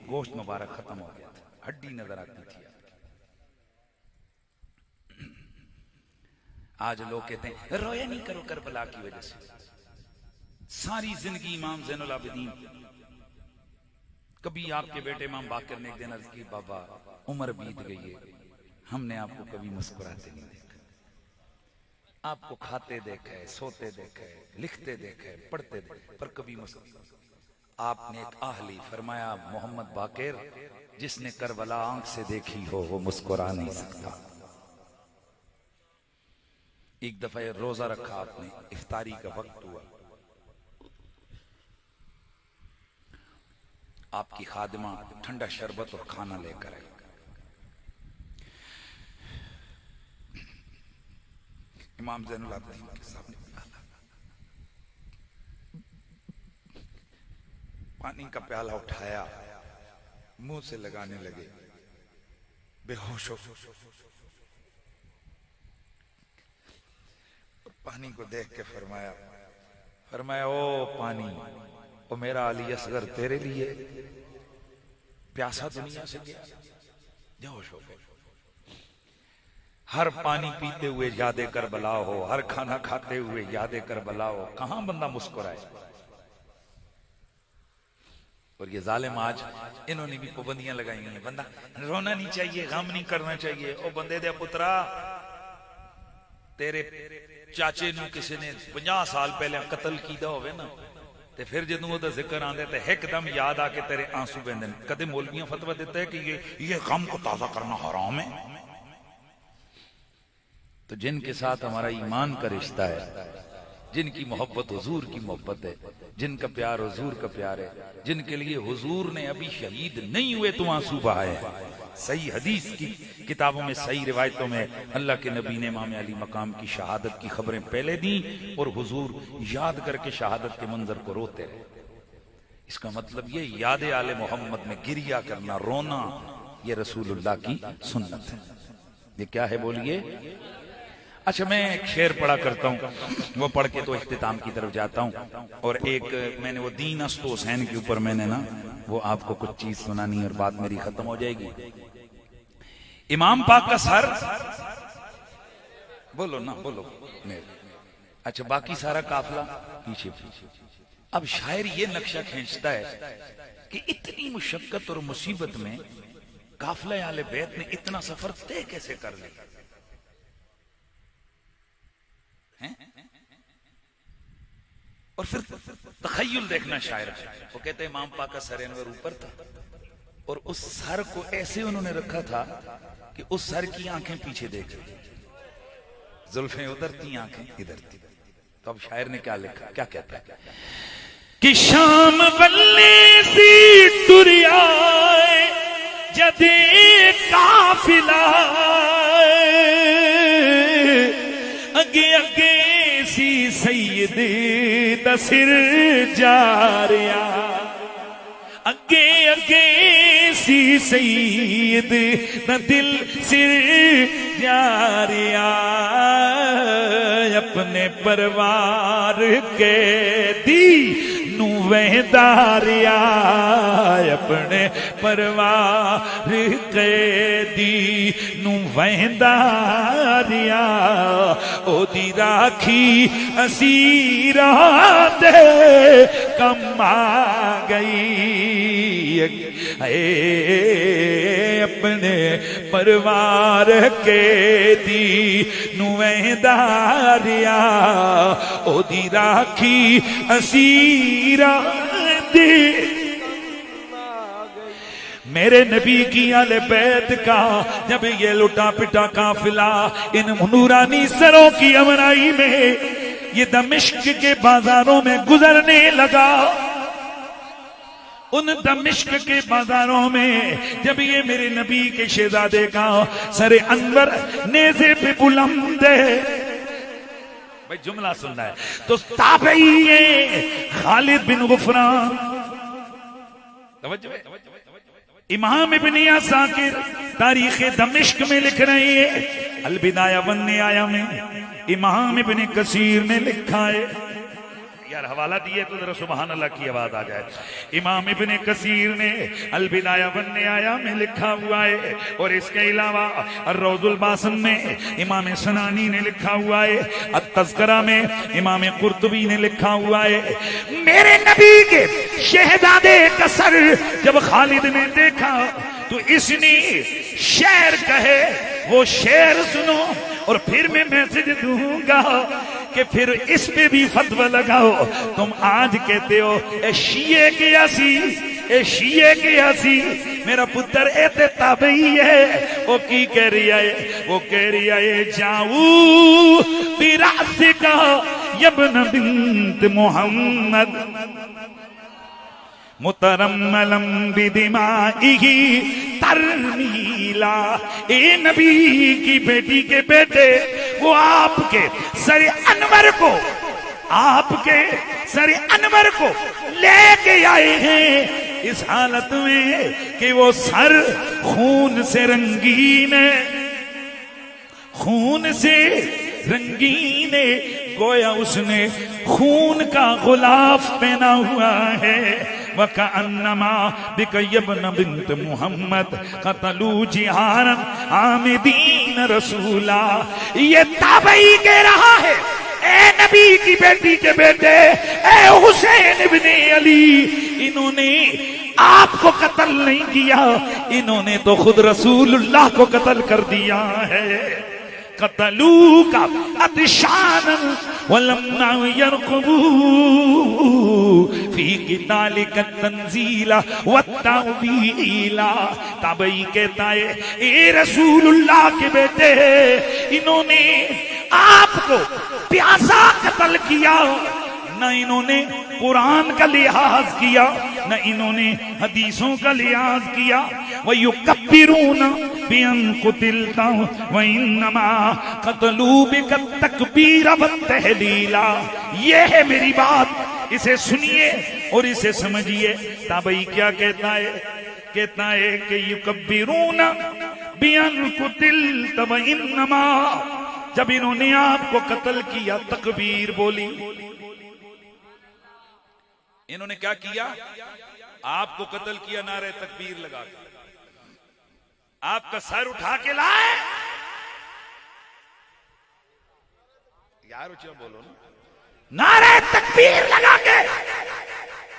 गोश्त मुबारक खत्म हो गया था, हड्डी नजर आती थी। आज लोग कहते हैं रोया नहीं करो करबला की वजह से। सारी जिंदगी इमाम ज़ैनुल आबिदीन, कभी आपके बेटे इमाम बाकर ने एक दिन अर्ज की, बाबा उम्र बीत गई है, हमने आपको कभी मुस्कुराते नहीं देखा, आपको खाते देखा है, सोते देखा है, लिखते देखा है, पढ़ते देखा, पर कभी मुस्कुरा। आपने एक आहली फरमाया, मोहम्मद बाकर जिसने करबला आंख से देखी हो वो मुस्कुरा नहीं सकता। एक दफा रोजा रखा आपने, इफ्तारी का वक्त हुआ, आपकी खादिमा ठंडा शरबत और खाना लेकर आई। इमाम ज़ैनुल आबिदीन के सामने पानी का प्याला उठाया, मुंह से लगाने लगे, बेहोश हो। पानी को देख के फरमाया ओ पानी, ओ मेरा अली असगर तेरे लिए प्यासा दुनिया से गया, बेहोश हो गए। हर पानी पीते हुए यादे करबला हो, हर खाना खाते हुए यादे करबला हो, कहां बंदा मुस्कुराए। और ये जालिम आज इन्होंने भी पाबंदियां लगाई हैं, बंदा रोना नहीं चाहिए, गम नहीं करना चाहिए। ओ बंदे दे पुत्रा, तेरे चाचे नू किसी ने 50 साल पहले कतल कीदा होवे ना, ते फिर जदों ओदा जिक्र आंदे ते एकदम याद आके तेरे आंसू बहंदे। कदे मौलवियां फतवा देता है कि ये गम को ताजा करना हराम है। तो जिनके साथ हमारा ईमान का रिश्ता है, जिनकी मोहब्बत हुजूर की मोहब्बत है, जिनका प्यार हुजूर का प्यार है, जिनके लिए हुजूर ने अभी शहीद नहीं हुए तो आंसू बहाए हैं। सही हदीस की किताबों में, सही रिवायतों में अल्लाह के नबी ने इमाम अली मकाम की शहादत की खबरें पहले दी और हुजूर याद करके शहादत के मंजर को रोते रहे। इसका मतलब ये याद आले मोहम्मद में गिरिया करना, रोना, ये रसूलुल्लाह की सुन्नत है। ये क्या है बोलिए? अच्छा, मैं एक शेर पढ़ा करता हूँ, वो पढ़ के तो इख्तिताम की तरफ जाता हूँ। और एक मैंने वो दीन अस्त हुसैन के ऊपर मैंने ना वो आपको कुछ चीज सुनानी और बात मेरी खत्म हो जाएगी। इमाम पाक का सर, बोलो ना, बोलो मेरे। अच्छा, बाकी सारा काफिला पीछे। अब शायर ये नक्शा खींचता है कि इतनी मुशक्कत और मुसीबत में काफिला आले बैत ने इतना सफर तय कैसे कर लिया हैं? और फिर तखय्युल देखना शायर का। वो कहते हैं इमाम पाक का सर अनवर ऊपर था और उस सर को ऐसे उन्होंने रखा था कि उस सर की आंखें पीछे देख रही, जुल्फें उधर थी, आंखें इधर थी। तो अब शायर ने क्या लिखा, क्या कहता है कि शाम बल्ले सी टुरियाए जदे काफिला अगे अगे सी सैयद दसिर जा रहा, अगे अगे सी सैयद न दिल सिर जा रहा, अपने परिवार के दी नू वहदारिया, अपने परिवार के दी नू वहदारिया, ओदी राखी असीरा दे कम आ गई, अपने परिवार के दी नुवेदारिया, ओदी राखी असीरा दे। मेरे नबी की आले बैत का जब ये लुटा पिटा काफिला इन नूरानी सरों की अमराई में ये दमिश्क के बाजारों में गुजरने लगा, उन दमिश्क के बाजारों में जब ये मेरे नबी के शहजादे का सरे अनवर नेज़े पे बुलंद है, भाई जुमला सुनना है तो ताबई खालिद बिन गुफरान, इमाम इब्न असाकिर तारीख दमिश्क में लिख रहे हैं, अल-बिदाया वन-निहाया में इमाम इब्न कसीर ने लिखा है, यार हवाला दिए तो जरा सुभान अल्लाह की आवाज आ जाए। इमाम इब्न कसीर ने अल-बिदाया वन-निहाया में लिखा हुआ है, और इसके अलावा ar-रौज़ुल बासिम में इमाम सनानी ने लिखा हुआ है, अत-तज़किरा में इमाम कुर्तुबी ने लिखा हुआ है, मेरे नबी के शहजादे का सर जब खालिद ने देखा तो इसने शेर कहे वो शेर सुनो, और फिर मैं मैसेज दूंगा कि फिर इस पे भी फतवा लगाओ। तुम आज कहते हो ए शिये के यासी, ए शिये के यासी, मेरा पुत्र एते ताबई है, वो की कह रही है, वो कह रही है जाऊ बिरासिका यब्न बिन्त मोहम्मद मुतरम्मलम बिदिमाइही तरमीला, ए नबी की बेटी के बेटे वो आपके सर अनवर को, आपके सर अनवर को लेके आए हैं इस हालत में कि वो सर खून से रंगीन है, खून से रंगीन है, गोया उसने खून का गुलाफ पहना हुआ है, वकअन्नमा बिकयब्न बिन्त मुहम्मद कतलू जिहारन आमिदीन रसूला। ये ताबई कह रहा है, ए नबी की बेटी के बेटे, ए हुसैन इब्ने अली, इन्होंने आपको कत्ल नहीं किया, इन्होंने तो खुद रसूलुल्लाह को कत्ल कर दिया है। कतलू का अतिशान वलम्ना यरकुबू फी कितालिक तंजीला वत्तावीला। ताबई कहता है, ए रसूलुल्लाह के बेटे, इन्होंने आपको प्यासा कत्ल किया, न इन्होंने कुरान का लिहाज किया, न इन्होंने हदीसों का लिहाज किया। वयुकब्बिरून बिअन कुतिलता वइन्नमा कतलू बिक तकबीर व तहलीला। ये है मेरी बात, इसे सुनिए और इसे समझिए। ताबई क्या कहता है? कहता है कि युकब्बिरून बिअन कुतिलता वइन्नमा, जब इन्होंने आपको कत्ल किया तकबीर बोली। इन्होंने क्या किया? आपको कत्ल किया, नारे तकबीर लगा के, आपका सर उठा के लाए। यार ऊंचा बोलो ना, नारे तकबीर लगा के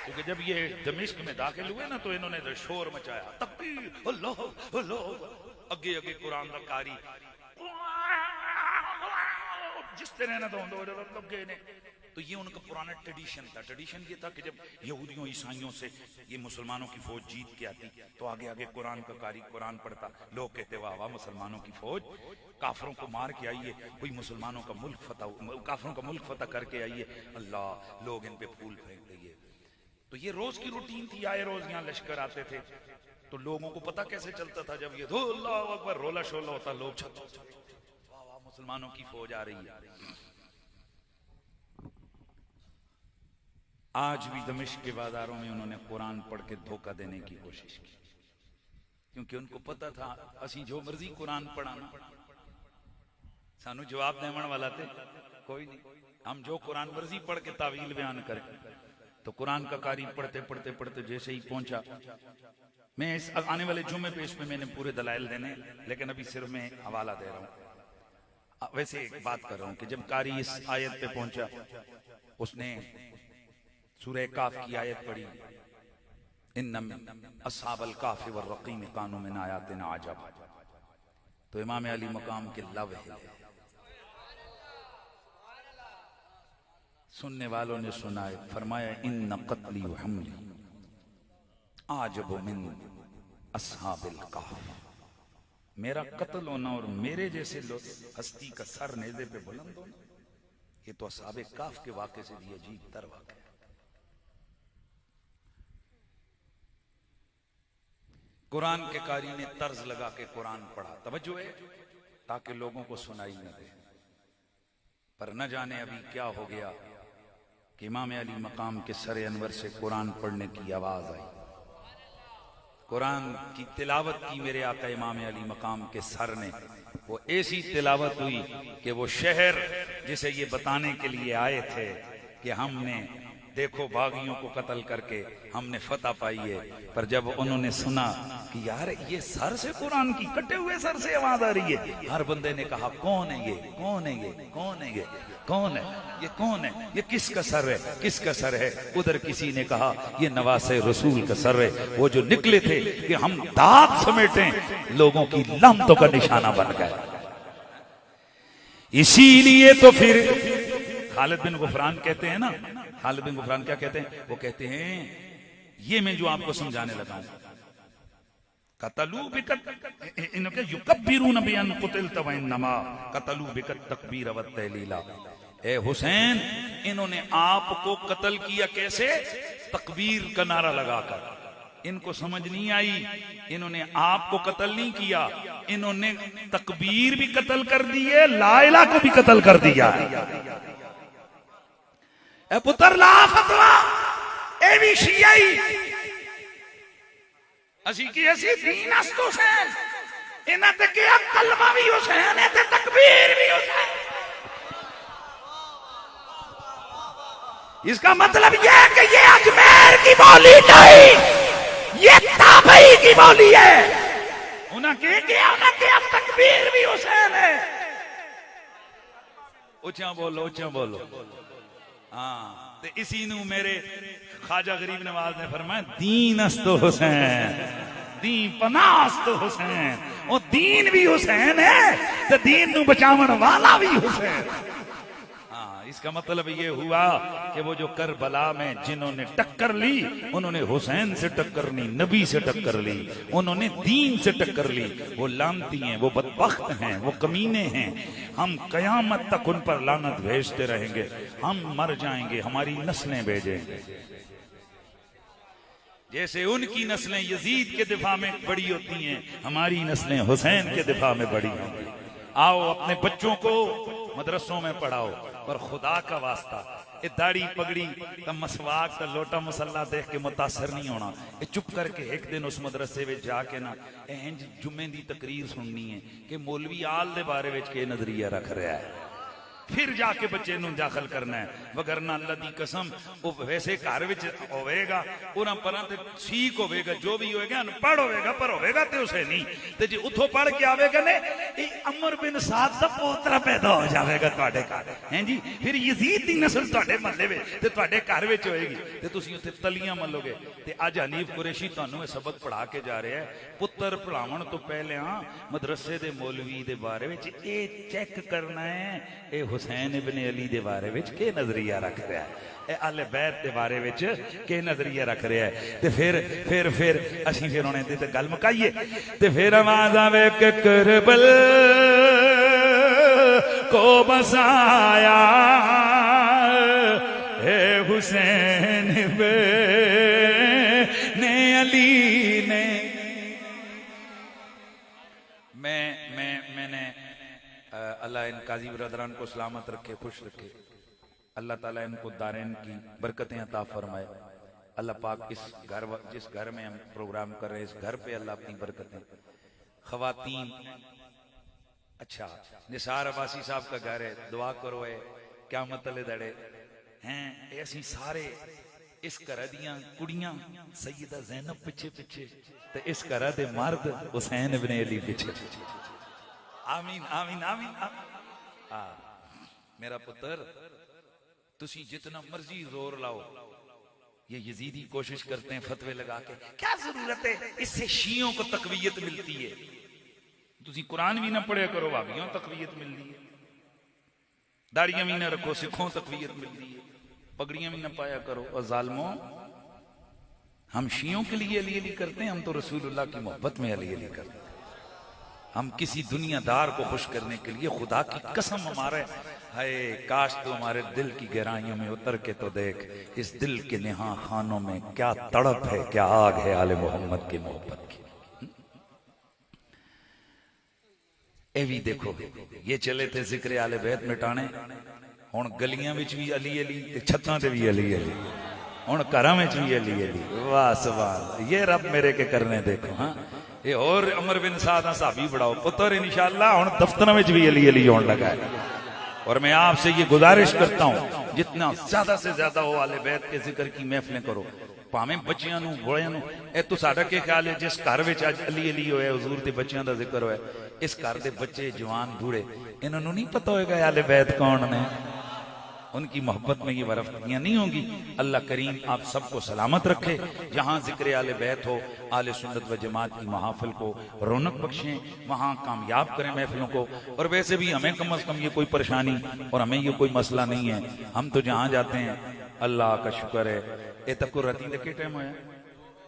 क्योंकि जब ये दमिश्क में दाखिल हुए ना तो इन्होंने तो शोर मचाया, तकबीर अल्लाह अल्लाह, अगे अगे कुरान का कारी जिस तरह ना तो लगे ने। तो ये उनका पुराना ट्रेडिशन था। ट्रेडिशन ये था कि जब यहूदियों ईसाइयों से ये मुसलमानों की फौज जीत के आती तो आगे आगे कुरान का कारी कुरान पढ़ता, लोग कहते वाह वाह मुसलमानों की फौज काफरों को मार के आई है, कोई मुसलमानों का मुल्क फतह, काफरों का मुल्क फतह करके आई है, अल्लाह लोग इन पे फूल फेंक दिए। तो ये रोज की रूटीन थी, आए रोज यहाँ लश्कर आते थे। तो लोगों को पता कैसे चलता था, जब ये अल्लाह अकबर रोला शोला होता, लोग वाह वाह मुसलमानों की फौज आ रही है। आज भी दमिश्क के बाजारों में उन्होंने कुरान पढ़ के धोखा देने की कोशिश की, क्योंकि उनको पता था असी जो मर्जी कुरान पढ़ाना सानू जवाब देने वाला थे कोई नहीं। हम जो कुरान मर्जी पढ़ के तावील बयान करें। तो कुरान का कारी पढ़ते पढ़ते पढ़ते जैसे ही पहुंचा, मैं इस आने वाले जुम्मे पे इसमें मैंने पूरे दलाइल देने, लेकिन अभी सिर्फ मैं हवाला दे रहा हूं। वैसे एक बात कर रहा हूं कि जब कारी इस आयत पे पहुंचा, उसने सूरह काफ की आयत पढ़ी, इन्नम अस्हाबल काफ़ व रक़ीम कानू मिन आयातिना अजब। तो इमाम अली मकाम के लव है, सुनने वालों ने सुना, फरमाया इन्न क़त्ली व हमली आजब मिन अस्हाबिल काफ। मेरा कत्ल होना और मेरे जैसे हस्ती का सर नेज़े पे बुलंद होना, ये तो अस्हाबे काफ के वाक़े से भी अजीब तर वाक़ा है। कुरान के कारी ने तर्ज लगा के कुरान पढ़ा, तवज्जो है, ताकि लोगों को सुनाई न दे। पर न जाने अभी क्या हो गया कि इमाम अली मकाम के सर अनवर से कुरान पढ़ने की आवाज आई। कुरान की तिलावत की मेरे आका इमाम अली मकाम के सर ने। वो ऐसी तिलावत हुई कि वो शहर जिसे ये बताने के लिए आए थे कि हमने देखो बागियों को कत्ल करके हमने फतह पाई है, पर जब उन्होंने सुना कि यार ये सर से कुरान की कटे हुए सर से आवाज आ रही है, हर बंदे ने कहा कौन है ये, कौन है ये, कौन है ये, कौन है ये, कौन है ये, किसका सर है, किसका सर है। उधर किसी ने कहा ये नवासे रसूल का सर है, वो जो निकले थे कि हम दांत समेटें, लोगों की लानतों का निशाना बन गए। इसीलिए तो फिर खालिद बिन गुफरान कहते हैं ना, खालिद बिन गुफरान क्या कहते हैं, वो कहते हैं ये मैं जो आपको समझाने लगा हूं, कतलू बिकत इनके युकब्बिरून बिअन कुतिलत व इन्नमा कतलू बिकत तकबीर व तहलीला। ए हुसैन, इन्होंने आपको कत्ल किया कैसे? तकबीर का नारा लगाकर। इनको समझ नहीं आई, इन्होंने आपको कत्ल नहीं किया, इन्होंने तकबीर भी कत्ल कर दी है, ला इलाहा को भी कत्ल कर दिया। ए पुत्र ला फतवा ए भी शियाई असी की ऐसी दीन अस्त हुसैन, इन्हां ते क्या कलमा भी हुसैन है ते तकबीर भी हुसैन। इसका मतलब यह है कि ये अजमेर की बोली नहीं, ये ताबई की बोली है। उन्हें क्या तकबीर भी हुसैन है। ऊंचा बोलो, ऊंचा बोलो। हाँ, तो इसी नू मेरे ख्वाजा गरीब नवाज ने फरमाया दीन अस्त हुसैन, दीन पनास्त हुसैन। और दीन भी हुसैन है तो दीन नू बचावन वाला भी हुसैन। हाँ, इसका मतलब ये हुआ कि वो जो करबला में जिन्होंने टक्कर ली, उन्होंने हुसैन से टक्कर ली, नबी से टक्कर ली, उन्होंने दीन से टक्कर ली। वो लानती हैं, वो बदबख्त हैं, वो कमीने हैं। हम कयामत तक उन पर लानत भेजते रहेंगे। हम मर जाएंगे, हमारी नस्लें भेजेंगे। जैसे उनकी नस्लें यजीद के दिफा में बड़ी होती हैं, हमारी नस्लें हुसैन के दिफा में बड़ी होंगी। आओ अपने बच्चों को मदरसों में पढ़ाओ, पर खुदा का वास्ता ये दाढ़ी पगड़ी का मसवाक का लोटा मसल्ला देख के मुतासर नहीं होना। ये चुप करके एक दिन उस मदरसे में जाके ना इंज जुम्मे दी तकरीर सुननी है कि मौलवी आल दे बारे विच के नजरिया रख रहा है। फिर जाके बच्चे नूं दाखिल करना है, वगरना अल्लाह दी कसम वो वैसे घर विच होवेगा उन्हां परां ते ठीक होवेगा, जो भी होएगा अनपढ़ होवेगा पर होवेगा ते उसे नहीं, ते जे उथों पढ़ के आवेगा ने अमर बिन साद दा पोतरा पैदा हो जाएगा तुहाडे घर, हैं जी। फिर यजीद दी नस्ल तुहाडे महल्ले विच ते तुहाडे घर विच होएगी ते तुसीं उत्थे तलियां मलोगे। ते अज हनीफ कुरैशी तुहानूं ये सबक पढ़ा के जा रहा है, पुत्र पढ़ावन तो पहले मदरसे दे मौलवी दे बारे विच ये चेक करना है ये हुसैन इब्न अली दे बारे विच के नजरिया रख रहा है, अहले बैत के बारे विच के नजरिया रख रहा है। ते फिर असीं फिर हुण इहदे ते गल मुकाईए ते फिर आवाज़ आवे कि करबल को बसाया हे हुसैन ने अली ने। मैंने अल्लाह इन काजी ब्रदरान को सलामत रखे, खुश रखे, अल्लाह ताला इनको दारैन की बरकतें अता फरमाए। अल्लाह पाक इस घर, जिस घर में हम प्रोग्राम कर रहे हैं, इस घर पे अल्लाह अपनी बरकतें। खवातीन, अच्छा निसार अब्बासी साहब का घर है, दुआ करो है क्या मतलब दड़े हैं ऐसी सारे इस घर दियां कुड़ियां सैयदा ज़ैनब पिछे पिछे ते इस घर दे मर्द हुसैन इब्न अली पिछे। आमीन आमीन आमीन आमीन। मेरा पुत्र तुसी जितना मर्जी जोर लाओ, ये यजीदी कोशिश करते हैं फतवे लगा के, क्या जरूरत है, इससे शियों को तकवीयत मिलती है। तुसी कुरान भी ना पढ़े करो, भाभियों तकवीयत मिलती है, दाढ़ियां भी ना रखो, सिखों तकवीयत मिलती है, पगड़ियां भी ना पाया करो। और जालमों, हम शियों के लिए अली अली करते हैं, हम तो रसूलुल्लाह की मोहब्बत में अली अली करते हैं। हम किसी दुनियादार को खुश करने के लिए, खुदा की कसम हमारे हाय काश तो हमारे दिल की गहराइयों में उतर के तो देख, इस दिल के नेहा खानों में क्या तड़प है, क्या आग है आले मोहम्मद की मोहब्बत की। ए भी देखो, ये चले थे जिक्र आले बैत मिटाने, हुण गलियां विच भी अली अली ते छत्तां ते भी अली अली, हुण घरां विच भी अली अली। वाह सुभान, ये रब मेरे के करने देखो। हाँ ये और अमर बिन साद साहबी बढ़ाओ पुत्र, इंशाअल्लाह हुण दफ्तरां विच भी अली अली होने लगा है। और मैं आपसे ये गुजारिश करता हूं, जितना ज्यादा से ज्यादा हो आले बैत के जिक्र की महफिलें करो, भावें बच्चियां नूं घोड़ियां नूं। ए तो साडा के ख्याल है, जिस घर विच अज अली अली होया, हुजूर दे बच्चियां दा जिक्र होया, इस घर दे बच्चे जवान बूढ़े इन्हां नूं नहीं पता होएगा आले बैत कौन ने, उनकी मोहब्बत में ये वरफ्तियां नहीं होंगी। अल्लाह करीम आप सबको सलामत रखे, जहां जिक्र आले बैत हो, आले सुन्नत व जमात की महाफिल को रौनक बख्शें, वहां कामयाब करें महफिलों को। और वैसे भी हमें कम अज कम ये कोई परेशानी और हमें ये कोई मसला नहीं है, हम तो जहां जाते हैं अल्लाह का शुक्र है। ये तक राती के टाइम होया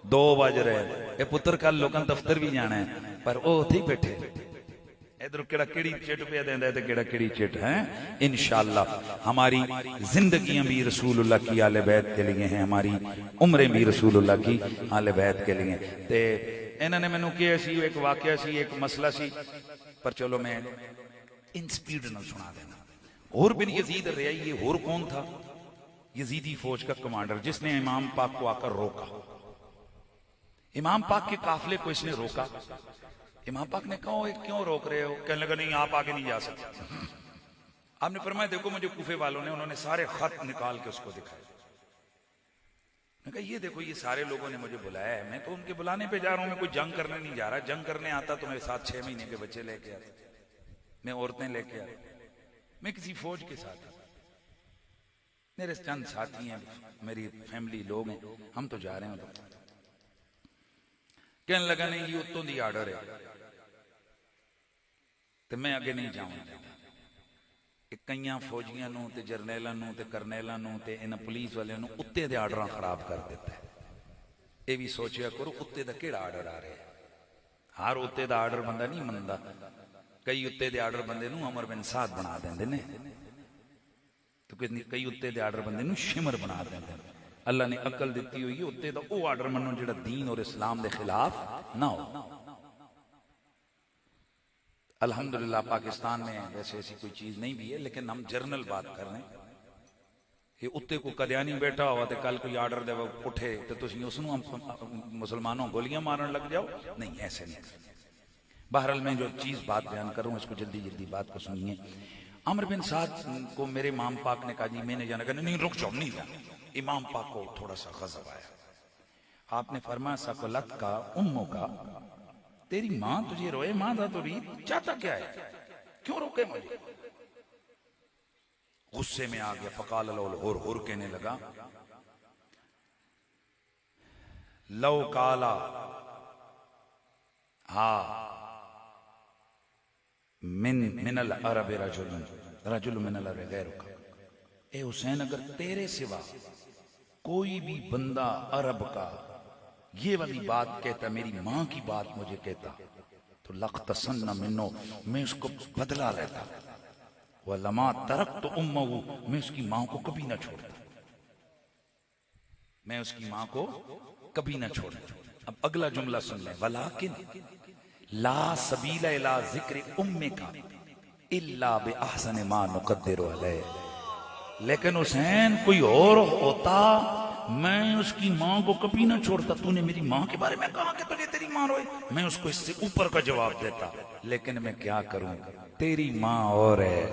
2 बज रहे, ये पुत्र कल लोगों दफ्तर भी जाना है, पर वो उत्थे ही बैठे, इधर केड़ा केड़ी चिट पे देंदा है ते केड़ा केड़ी चिट है। इंशाअल्लाह हमारी जिंदगियां भी रसूलुल्लाह की आले बैत के लिए हैं, हमारी उम्रें भी रसूलुल्लाह की आले बैत के लिए। ते इन्हां ने मैनू कहा सी, एक वाकया सी, एक मसला सी, पर चलो मैं इन स्पीड न सुना देना। और बिन यजीद रियाई, ये और कौन था? यजीदी फौज का कमांडर, जिसने इमाम पाक को आकर रोका। इमाम पाक के काफिले को इसने रोका। इमाम पाक ने कहा क्यों रोक रहे हो? कहने लगा नहीं आप आगे नहीं जा सकते। आपने फरमाया देखो मुझे कूफे वालों ने, उन्होंने सारे खत निकाल के उसको दिखाए। मैं कहा ये देखो ये सारे लोगों ने मुझे बुलाया है, मैं तो उनके बुलाने पे जा रहा हूं, मैं कोई जंग करने नहीं जा रहा। जंग करने आता तो मेरे साथ 6 महीने के बच्चे लेके आते, मैं औरतें लेके आता, मैं किसी फौज के साथ आता, मेरे चंद साथी हैं, मेरी फैमिली लोग हैं, हम तो जा रहे हैं। कहने लगा नहीं ये उत्तों दी आर्डर है तो मैं अगे नहीं जाऊंगा। कई फौजियां नूं ते जरनैलां नूं ते करनैलां नूं ते इन्हां पुलिस वालियां नूं उत्ते दे आर्डर खराब कर दिता है। ये भी सोचिया करो उत्ते दा केड़ा आर्डर आ रहा है। हर उत्ते दा आर्डर बंदा नहीं मनदा, कई उत्ते दे आर्डर बंदे नूं अमर बिन साद बना देंदे ने, तो कई उत्ते दे आर्डर बंदे नूं शिमर बना देंदे ने। अल्लाह ने अकल दी हुई है, उत्ते दा वो आर्डर मनो जिहड़ा दीन और इस्लाम के खिलाफ ना हो। अल्हम्दुलिल्लाह पाकिस्तान में वैसे ऐसी कोई चीज नहीं भी है, लेकिन हम जर्नल बात कर रहे हैं। ये उत्ते को कद्यानी बैठा हुआ तो कल कोई आर्डर दे उठे तो तुसीं उसनूं मुसलमानों गोलियां मारन लग जाओ, नहीं ऐसे नहीं। बहरहाल मैं जो चीज बात बयान करूं इसको जल्दी जल्दी बात को सुनिए। अमर बिन साद को मेरे इमाम पाक ने कहा जी मैंने जाना, कहा नहीं रुक जाओ, नहीं जाना। इमाम पाक को थोड़ा सा गज़ब आया। आपने फरमाया सकलत का उम्मों का, तेरी मां तुझे रोए, मां था तो री, चाहता क्या है, क्यों रोके मुझे? गुस्से में आ गया। फकाल हुर कहने लगा, लो काला हा मिनल अरब रजुल मिनल अरब गैरुका। ए हुसैन, अगर तेरे सिवा कोई भी बंदा अरब का ये वाली बात कहता, मेरी मां की बात मुझे कहता, तो लख्तसन्न मिन्नो, मैं उसको बदला लेता। वह लमा तरक तो उम्महू, मैं उसकी मां को कभी ना छोड़ता, मैं उसकी मां को कभी ना छोड़ता। अब अगला जुमला सुन ले, वलाकिन ला सबीला इला जिक्र उम्मे का इल्ला बि अहसन मा नुक़द्दिरु अलैह। लेकिन हुसैन कोई और होता, मैं उसकी मां को कभी ना छोड़ता। तूने मेरी मां के बारे में कहा कि तुझे तेरी मां रोए, मैं उसको इससे ऊपर का जवाब देता। लेकिन मैं क्या करूं, तेरी मां और है,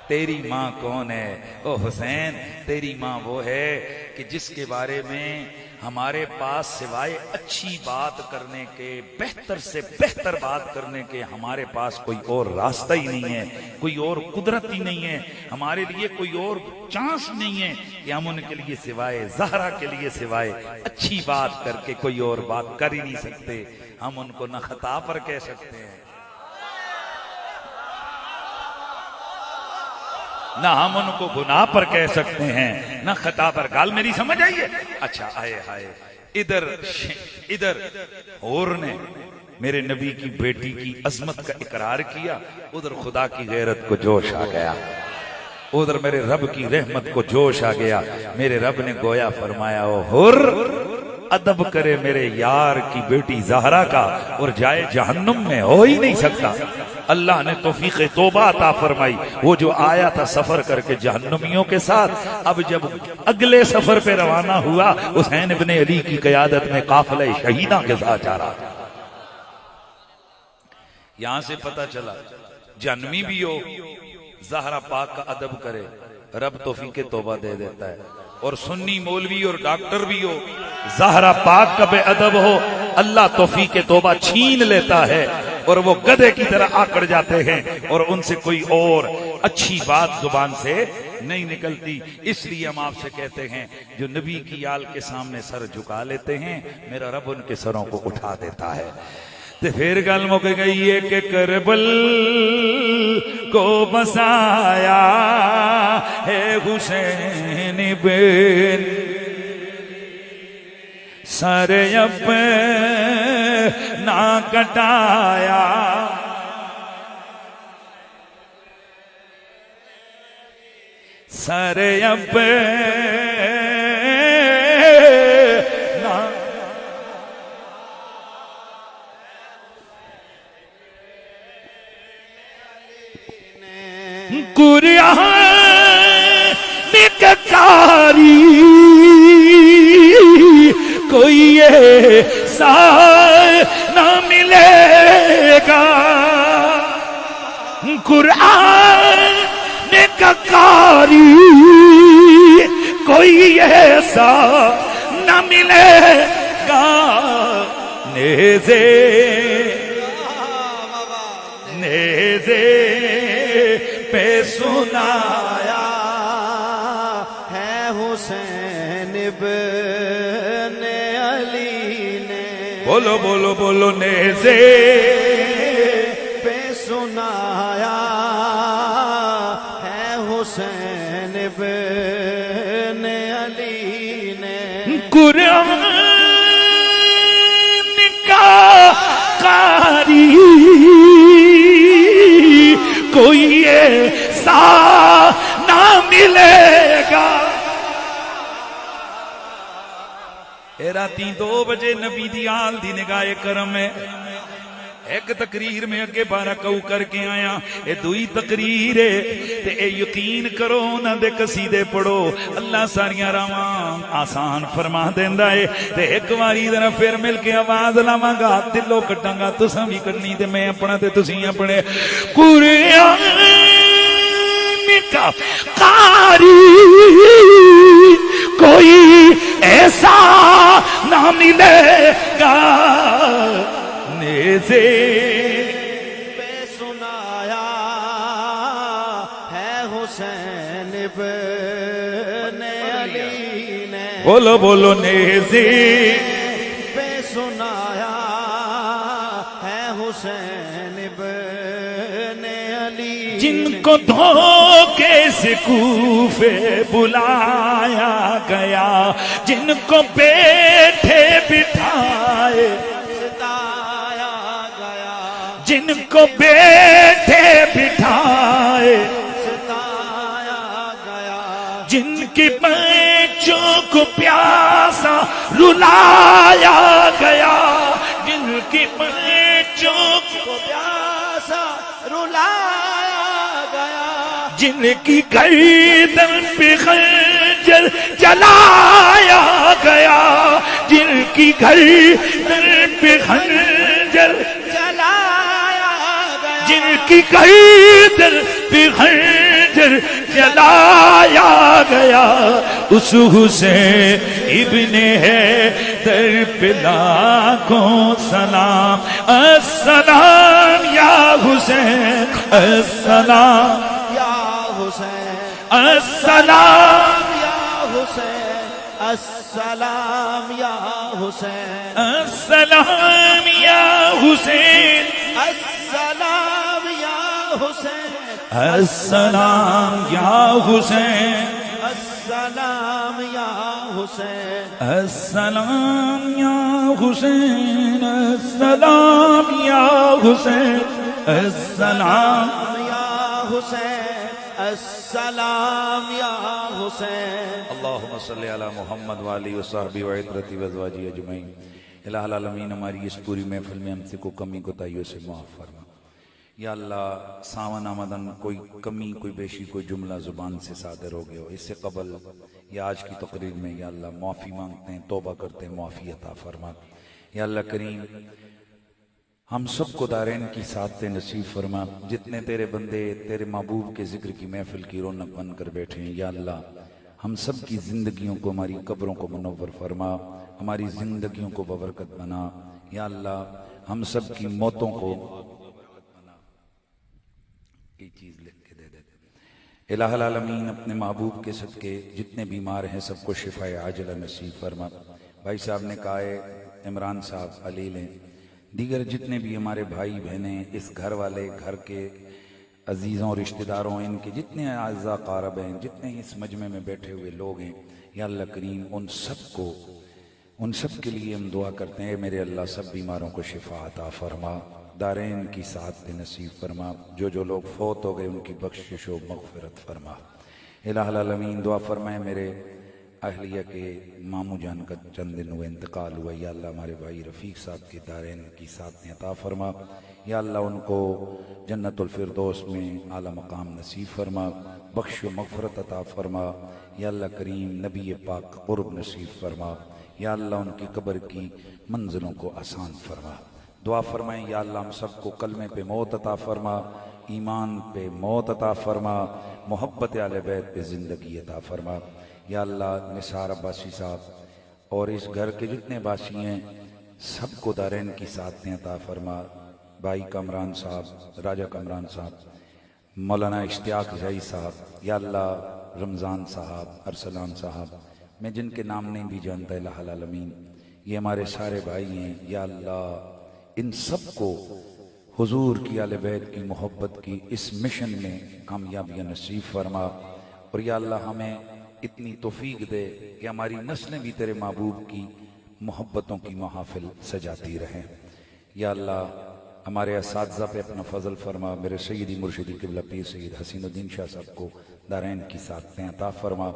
तेरी मां कौन है? ओ हुसैन, तेरी मां वो है कि जिसके बारे में हमारे पास सिवाय अच्छी बात करने के, बेहतर से बेहतर बात करने के, हमारे पास कोई और रास्ता ही नहीं है, कोई और कुदरत ही नहीं है, हमारे लिए कोई और चांस नहीं है कि हम उनके लिए सिवाय, ज़हरा के लिए सिवाय अच्छी बात करके कोई और बात कर ही नहीं सकते। हम उनको न खता पर कह सकते हैं, ना हम उनको गुनाह पर कह सकते हैं, ना खता पर। गाल मेरी समझ आई है? अच्छा, आए हाय, इधर और ने मेरे नबी की बेटी की अजमत का इकरार किया, उधर खुदा की गैरत को जोश आ गया, उधर मेरे रब की रहमत को जोश आ गया। मेरे रब ने गोया फरमाया, ओ हुर, अदब करे मेरे यार की बेटी ज़हरा का, और जाए जहन्नुम में हो ही नहीं सकता। अल्लाह ने तौफीक तौबा अता फरमाई। वो जो आया था सफर करके जहन्नुमियों के साथ, अब जब अगले सफर पे रवाना हुआ, हुसैन इब्ने अली की क़यादत में काफिला शहीदा के साथ जा रहा था। यहां से पता चला जहन्नमी भी हो, ज़हरा पाक का अदब करे, रब तौफीक तौबा दे देता है। और सुन्नी मौलवी और डॉक्टर भी हो, ज़हरा पाक का बेअदब हो, अल्लाह तौफीक तौबा छीन लेता है और वो गधे की तरह आकड़ जाते हैं और उनसे कोई और अच्छी बात जुबान से नहीं निकलती। इसलिए हम आपसे कहते हैं, जो नबी की आल के सामने सर झुका लेते हैं, मेरा रब उनके सरों को उठा देता है। तो फिर गल मुक गई है कि करबल को बसाया है हुसैन बिन, सर अब ना कटाया, सर अब ना, कुरान निकारी कोई ये सा ना मिलेगा, कुरान निकारी कोई ऐसा न मिलेगा। नेज़े नेज़े पे सुनाया है हुसैन इब्ने अली ने, बोलो बोलो बोलो, नेज़े पे सुनाया है हुसैन इब्ने अली ने। कुरान का कारी कोई ऐसा ना मिलेगा। राती 2 बजे नबी दी आल दी निगाहे करम है। एक तकरीर में अगे 12 कहू करके आया, ये दुई तकरीर है ते ए यकीन करो ना दे कसीदे पढ़ो, अल्लाह सारियां रावां आसान फरमा देंदा है। ते एक बारी जरा फिर मिल के आवाज लावांगा, दिलों कटांगा, तुसां भी करनी ते मैं अपना ते तुसीं अपने। कुरान का कारी कोई ऐसा ना मिलेगा नेज़े पे सुनाया है हुसैन इब्ने अली ने। बोलो बोलो नेज़े पे सुनाया है हुसैन इब्ने अली। जिनको धोखे से कूफे बुलाया गया, जिनको बैठे बिठाए सताया गया, जिनको बैठे बिठाए सताया गया, जिनकी बच्चों को प्यासा रुलाया गया, जिनकी बच्चों को प्यासा रुलाया गया, जिनकी गर्दन पे खंजर जलाया गया, जिनकी गर्दन पे खंजर जलाया गया, जिनकी गर्दन पे खंजर जलाया गया, उस हुसैन इब्ने हैदर पे लाखों सलाम। अस्सलाम या हुसैन, अस्सलाम या हुसैन, अस्सलाम या हुसैन, अस्सलाम या हुसैन, अस्सलाम या हुसैन, अस्सलाम या हुसैन, अस्सलाम या हुसैन, अस्सलाम या हुसैन, अस्सलाम या हुसैन, अस्सलाम या हुसैन, अस्सलाम या हुसैन, अस्सलाम या हुसैन। अल्लाहुम्मा सल्ली अला मुहम्मद वाली वसहबी व इतरती व अज़वाजी अजमईन। इलाहुल आलमीन, हमारी इस पूरी महफिल में हमसे को कमी कोताहियों से माफ़ फरमा। या अल्लाह, सावन आमदन कोई कमी कोई बेशी कोई जुमला ज़ुबान से सादर हो गया हो, इससे कबल या आज की तकरीर में या अल्लाह माफ़ी मांगते हैं, तौबा करते हैं, माफ़ी अता फरमा। या अल्लाह करीम, हम सबको दारैन की साथ नसीब फरमा। जितने तेरे बंदे तेरे महबूब के जिक्र की महफिल की रौनक बन कर बैठे हैं, या अल्लाह हम सब की जिंदगियों को, हमारी कब्रों को मुनव्वर फरमा, हमारी जिंदगियों को बबरकत बना। या अल्लाह हम सब की मौतों को चीज लिख के दे दे। इलाहुल आलमीन, अपने महबूब के सदके जितने बीमार हैं सबको शिफाए आजिला नसीब फरमा। भाई साहब ने कहा है, इमरान साहब, अलील हैं, दीगर जितने भी हमारे भाई बहनें, इस घर वाले, घर के अजीज़ों रिश्तेदारों, इनके जितने आज़ा क़ारब हैं, जितने इस मजमे में बैठे हुए लोग हैं, या अल्लाह करीम उन सब के लिए हम दुआ करते हैं। मेरे अल्लाह सब बीमारों को शिफा अता फरमा, दारैन की साथ नसीब फरमा। जो लोग फौत हो गए उनकी बख्शिश व मग़फ़िरत फरमा। इलाहुल आलमीन, दुआ फरमाए मेरे अहलिया के मामू जान का चंद दिन हुए इंतकाल हुआ, या अल्लाह हमारे भाई रफ़ीक साहब के दारैन की साथ अता फरमा। या अल्लाह उनको जन्नतुल फिरदौस में आला मकाम नसीब फरमा, बख्श व मग़फ़िरत अता फरमा। या अल्लाह करीम, नबी पाक का क़ुर्ब नसीब फरमा। या अल्लाह उनकी कब्र की मंजिलों को आसान फरमा। दुआ फरमाएं, या अल्लाह हम सबको कलमे पे मौत अता फरमा, ईमान पे मौत अता फरमा, मोहब्बत आले बैत पे ज़िंदगी अता फरमा। या अल्लाह, निसार अब्बासी साहब और इस घर के जितने बासी हैं सबको दारैन की साथें अता फरमा। भाई कमरान साहब, राजा कमरान साहब, मौलाना इश्तियाक जई साहब, या अल्लाह रमज़ान साहब, अरसलान साहब, मैं जिनके नाम नहीं भी जानता, इलाहुल आलमीन ये हमारे सारे भाई हैं। या अल्लाह इन सबको हुजूर की आले बैत की मोहब्बत की इस मिशन में कामयाबियाँ नसीब फरमा। और या अल्लाह हमें इतनी तौफीक दे कि हमारी नस्लें भी तेरे महबूब की मोहब्बतों की महाफिल सजाती रहें। या अल्लाह हमारे असातिज़ा पे अपना फजल फरमा। मेरे सैयदी मुर्शिदी क़िबला पीर सैयद हसीनुद्दीन शाह साहब को दारैन की साथें अता फरमा,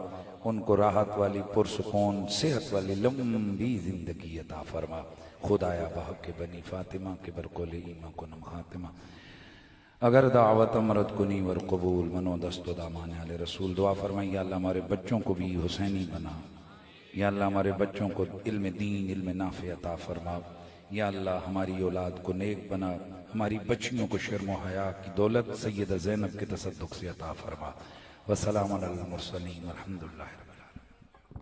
उनको राहत वाली, पुरसुकून, सेहत वाली लंबी जिंदगी अता फरमा। खुदाया बाहक के बनी फातिमा के बरकोले ईमा को नम खातिमा, अगर दावत अमरत कुनी वर कबूल मनो दस्तो दामान आले रसूल। दुआ फरमाई, या अल्लाह हमारे बच्चों को भी हुसैनी बना। या अल्लाह हमारे बच्चों को इल्म दीन, इल्म नाफ़े अता फरमा। या अल्लाह हमारी औलाद को नेक बना, हमारी बच्चियों को शर्म व हया की दौलत सैयदा ज़ैनब के तसद्दुक़ से अता फरमा। वसलाम अलल मुरसलीन, अल्हम्दुलिल्लाह।